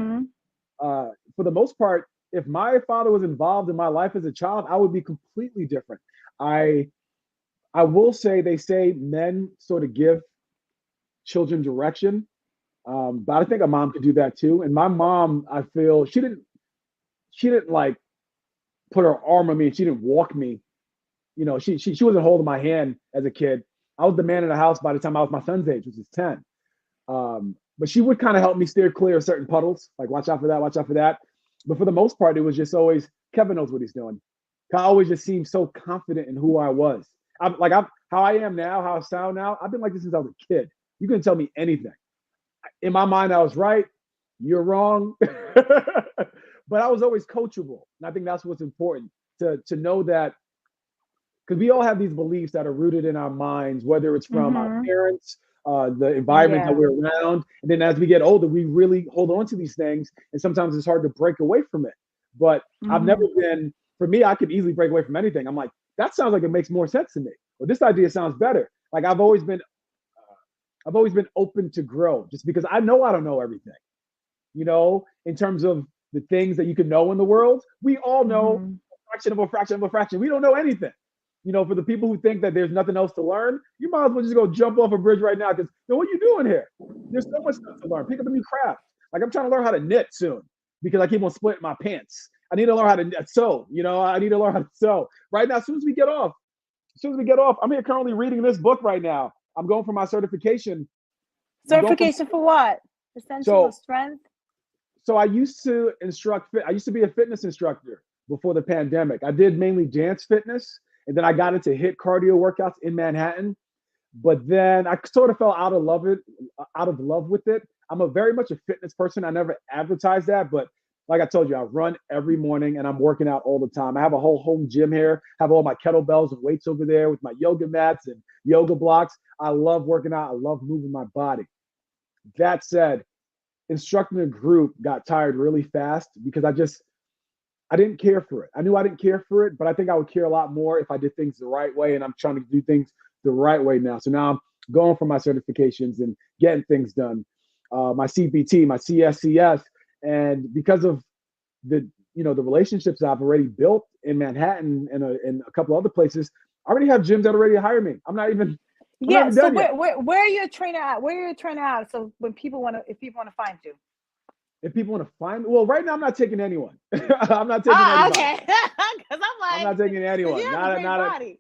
for the most part, if my father was involved in my life as a child, I would be completely different. I will say they say men sort of give children direction, but I think a mom could do that too. And my mom, I feel she didn't like put her arm on me and she didn't walk me. You know, she wasn't holding my hand as a kid. I was the man in the house by the time I was my son's age, which is 10. But she would kind of help me steer clear of certain puddles, like watch out for that, watch out for that. But for the most part, it was just always Kevin knows what he's doing. I always just seemed so confident in who I was. I'm how I am now, how I sound now. I've been like this since I was a kid. You couldn't tell me anything. In my mind, I was right. You're wrong. But I was always coachable. And I think that's what's important to know that, because we all have these beliefs that are rooted in our minds, whether it's from our parents, the environment that we're around. And then as we get older, we really hold on to these things. And sometimes it's hard to break away from it. But I've never been, for me, I could easily break away from anything. I'm like, that sounds like it makes more sense to me. Well, this idea sounds better. Like I've always been open to grow, just because I know I don't know everything. You know, in terms of the things that you can know in the world, we all know a fraction of a fraction of a fraction. We don't know anything. You know, for the people who think that there's nothing else to learn, you might as well just go jump off a bridge right now, because what are you doing here? There's so much stuff to learn. Pick up a new craft. Like I'm trying to learn how to knit soon because I keep on splitting my pants. I need to learn how to sew. You know, I need to learn how to sew. Right now, as soon as we get off, I'm here currently reading this book right now. I'm going for my certification. Certification for what? Essential strength? So I used to I used to be a fitness instructor before the pandemic. I did mainly dance fitness. And then I got into HIIT cardio workouts in Manhattan. But then I sort of fell out of love with it. I'm very much a fitness person. I never advertised that, but like I told you, I run every morning and I'm working out all the time. I have a whole home gym here, have all my kettlebells and weights over there with my yoga mats and yoga blocks. I love working out. I love moving my body. That said, instructing a group got tired really fast because I didn't care for it. I knew I didn't care for it, but I think I would care a lot more if I did things the right way, and I'm trying to do things the right way now. So now I'm going for my certifications and getting things done. My CPT, my CSCS, and because of the relationships I've already built in Manhattan and a couple other places, I already have gyms that already hire me. I'm not even so done yet. where are you a trainer at? Where are you a trainer at? So if people want to find you. If people want to find me, well, right now I'm not taking anyone. I'm not taking anybody. Okay. Because I'm like, I'm not taking anyone. You have a great body.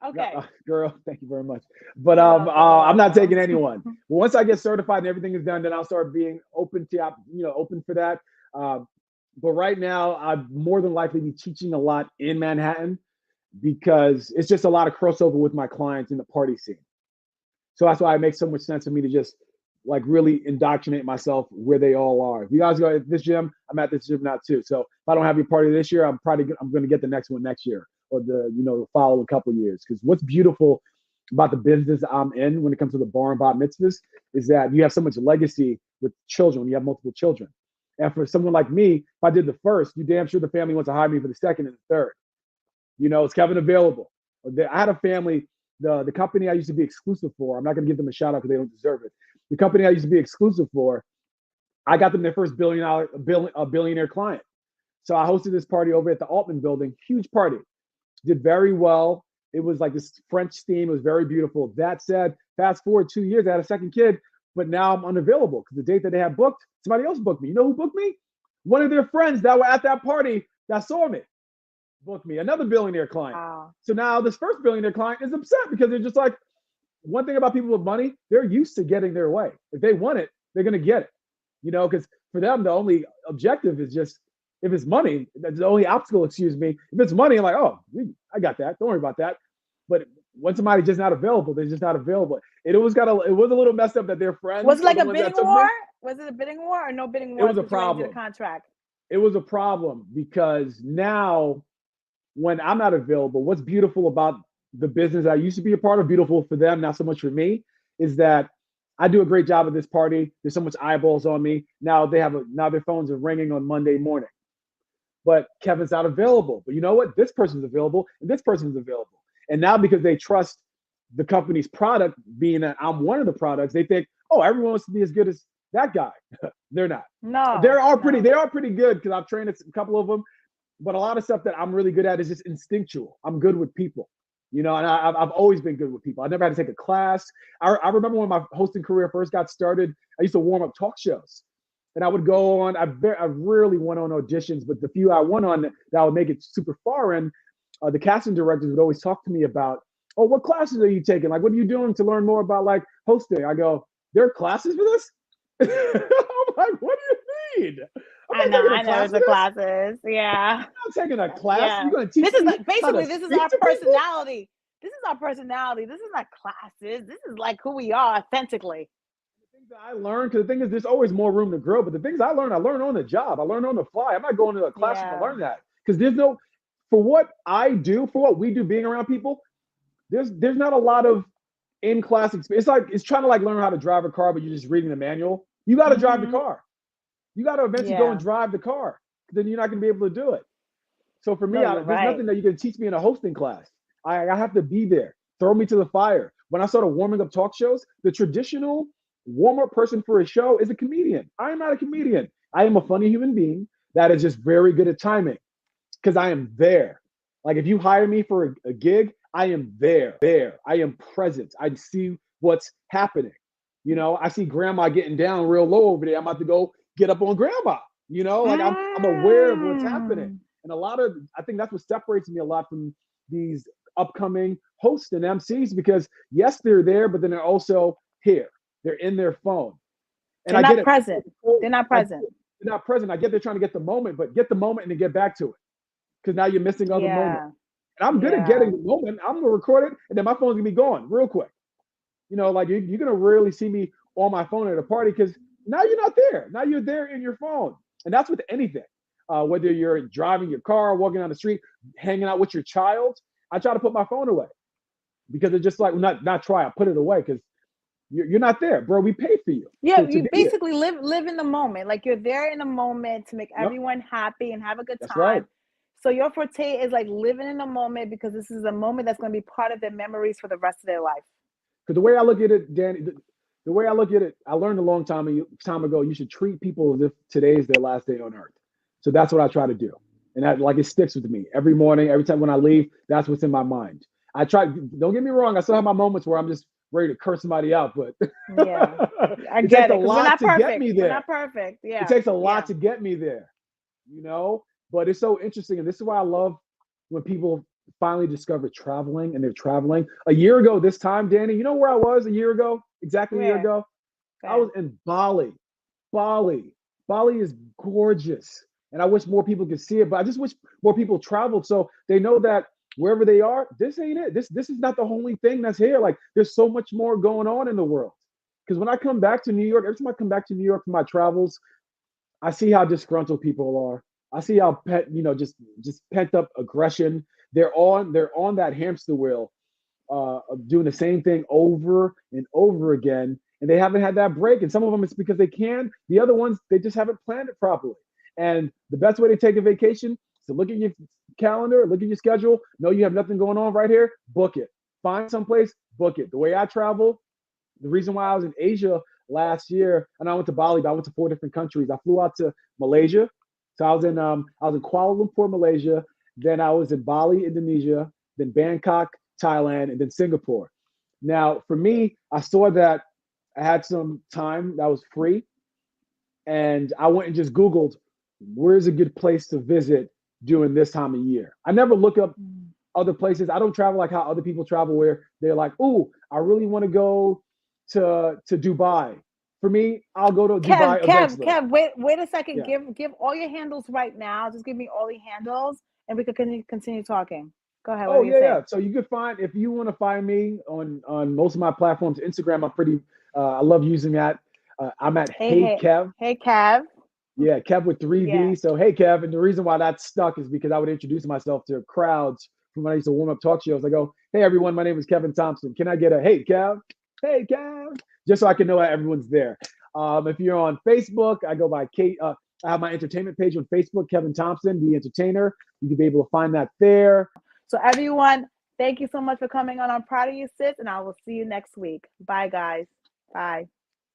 Okay. Girl, thank you very much. But I'm not taking anyone. But once I get certified and everything is done, then I'll start being open for that. But right now, I'd more than likely be teaching a lot in Manhattan because it's just a lot of crossover with my clients in the party scene. So that's why it makes so much sense for me to just like really indoctrinate myself where they all are. If you guys go at this gym, I'm at this gym now too. So if I don't have your party this year, I'm going to get the next one next year or the following couple of years. Because what's beautiful about the business I'm in when it comes to the bar and bat mitzvahs is that you have so much legacy with children. You have multiple children. And for someone like me, if I did the first, you damn sure the family wants to hire me for the second and the third. You know, is Kevin available? I had a family, the company I used to be exclusive for, I'm not going to give them a shout out because they don't deserve it. The company I used to be exclusive for, I got them their first billionaire client. So I hosted this party over at the Altman building, huge party, did very well. It was like this French theme. It was very beautiful. That said, fast forward 2 years, I had a second kid, but now I'm unavailable because the date that they had booked, somebody else booked me. You know who booked me? One of their friends that were at that party that saw me booked me, another billionaire client. Wow. So now this first billionaire client is upset because they're just like, one thing about people with money, they're used to getting their way. If they want it, they're going to get it. You know, because for them, the only objective is just, if it's money, that's the only obstacle, excuse me. If it's money, I'm like, oh, I got that. Don't worry about that. But when somebody's just not available, they're just not available. It was a little messed up that their friends. Was it like a bidding war? Was it a bidding war or no bidding war? It was a problem. The contract. It was a problem because now when I'm not available, what's beautiful about the business I used to be a part of, beautiful for them, not so much for me, is that I do a great job at this party. There's so much eyeballs on me. Now their phones are ringing on Monday morning. But Kevin's not available. But you know what? This person's available and this person's available. And now because they trust the company's product, being that I'm one of the products, they think, oh, everyone wants to be as good as that guy. They're not. No, they are pretty good because I've trained a couple of them. But a lot of stuff that I'm really good at is just instinctual. I'm good with people, and I've always been good with people. I never had to take a class. I remember when my hosting career first got started, I used to warm up talk shows. And I would go on, I rarely went on auditions, but the few I went on that would make it super far in, the casting directors would always talk to me about, oh, what classes are you taking? Like, what are you doing to learn more about like hosting? I go, there are classes for this? I'm like, what do you mean? I know the classes. Yeah. I'm not taking a class. Yeah. You're going to teach me this is our personality. This is our personality. This is not classes. This is like who we are authentically. The things that I learned, because the thing is, there's always more room to grow. But the things I learn on the job. I learn on the fly. I'm not going to a classroom to learn that. Because for what I do, for what we do being around people, there's not a lot of in-class experience. It's trying to like learn how to drive a car, but you're just reading the manual. You got to drive the car. You got to eventually go and drive the car. Then you're not going to be able to do it. So for me, there's nothing that you can teach me in a hosting class. I have to be there. Throw me to the fire. When I started warming up talk shows, the traditional warm-up person for a show is a comedian. I am not a comedian. I am a funny human being that is just very good at timing because I am there. Like if you hire me for a gig, I am there. I am present. I see what's happening. I see grandma getting down real low over there. I'm about to go get up on grandma. Like I'm aware of what's happening. And I think that's what separates me a lot from these upcoming hosts and MCs because yes, they're there, but then they're also here. They're in their phone. And they're not present. They're not present. They're not present. I get they're trying to get the moment, but get the moment and then get back to it. Because now you're missing other moments. And I'm good at getting the moment. I'm gonna record it and then my phone's gonna be gone real quick. Like you're gonna rarely see me on my phone at a party because now you're not there. Now you're there in your phone. And that's with anything. Whether you're driving your car, walking down the street, hanging out with your child, I try to put my phone away because it's just like not try. I put it away because you're not there, bro. We pay for you. Yeah, you basically live in the moment. Like you're there in the moment to make everyone happy and have a good time. That's right. So your forte is like living in the moment because this is a moment that's going to be part of their memories for the rest of their life. Because the way I look at it, Danny, the way I look at it, I learned a long time ago. You should treat people as if today is their last day on earth. So that's what I try to do. And that it sticks with me every morning, every time when I leave, that's what's in my mind. I try, don't get me wrong. I still have my moments where I'm just ready to curse somebody out, but I it get takes it. a lot to get me there. We're not perfect. Yeah. It takes a lot to get me there, but it's so interesting. And this is why I love when people finally discover traveling and they're traveling. A year ago, this time, Danny, you know where I was a year ago? Exactly a year ago? I was in Bali. Bali is gorgeous. And I wish more people could see it, but I just wish more people traveled so they know that wherever they are, this ain't it. This is not the only thing that's here. Like there's so much more going on in the world. Because when I come back to New York, every time I come back to New York for my travels, I see how disgruntled people are. I see how just pent up aggression. They're on that hamster wheel of doing the same thing over and over again. And they haven't had that break. And some of them it's because they can. The other ones, they just haven't planned it properly. And the best way to take a vacation is to look at your calendar, look at your schedule. Know you have nothing going on right here, book it. Find someplace, book it. The way I travel, the reason why I was in Asia last year, and I went to Bali, but I went to 4 different countries. I flew out to Malaysia. So I was in Kuala Lumpur, Malaysia. Then I was in Bali, Indonesia, then Bangkok, Thailand, and then Singapore. Now, for me, I saw that I had some time that was free. And I went and just Googled, where's a good place to visit during this time of year? I never look up other places. I don't travel like how other people travel where they're like, ooh, I really want to go to Dubai. For me, I'll go to Dubai eventually. Kev, wait a second. Yeah. Give all your handles right now. Just give me all the handles and we can continue talking. Go ahead. Oh, yeah. So you can find, if you want to find me on most of my platforms, Instagram, I'm pretty, I love using that. I'm at Hey Kev. Hey Kev. Yeah, Kev with 3 V's. So hey Kev, and the reason why that stuck is because I would introduce myself to crowds from when I used to warm up talk shows. I go, hey everyone, my name is Kevin Thompson. Can I get a hey Kev? Hey Kev, just so I can know that everyone's there. If you're on Facebook, I go by Kate. I have my entertainment page on Facebook, Kevin Thompson, the entertainer. You can be able to find that there. So everyone, Thank you so much for coming on. I'm proud of you, sis, and I will see you next week. Bye, guys. Bye.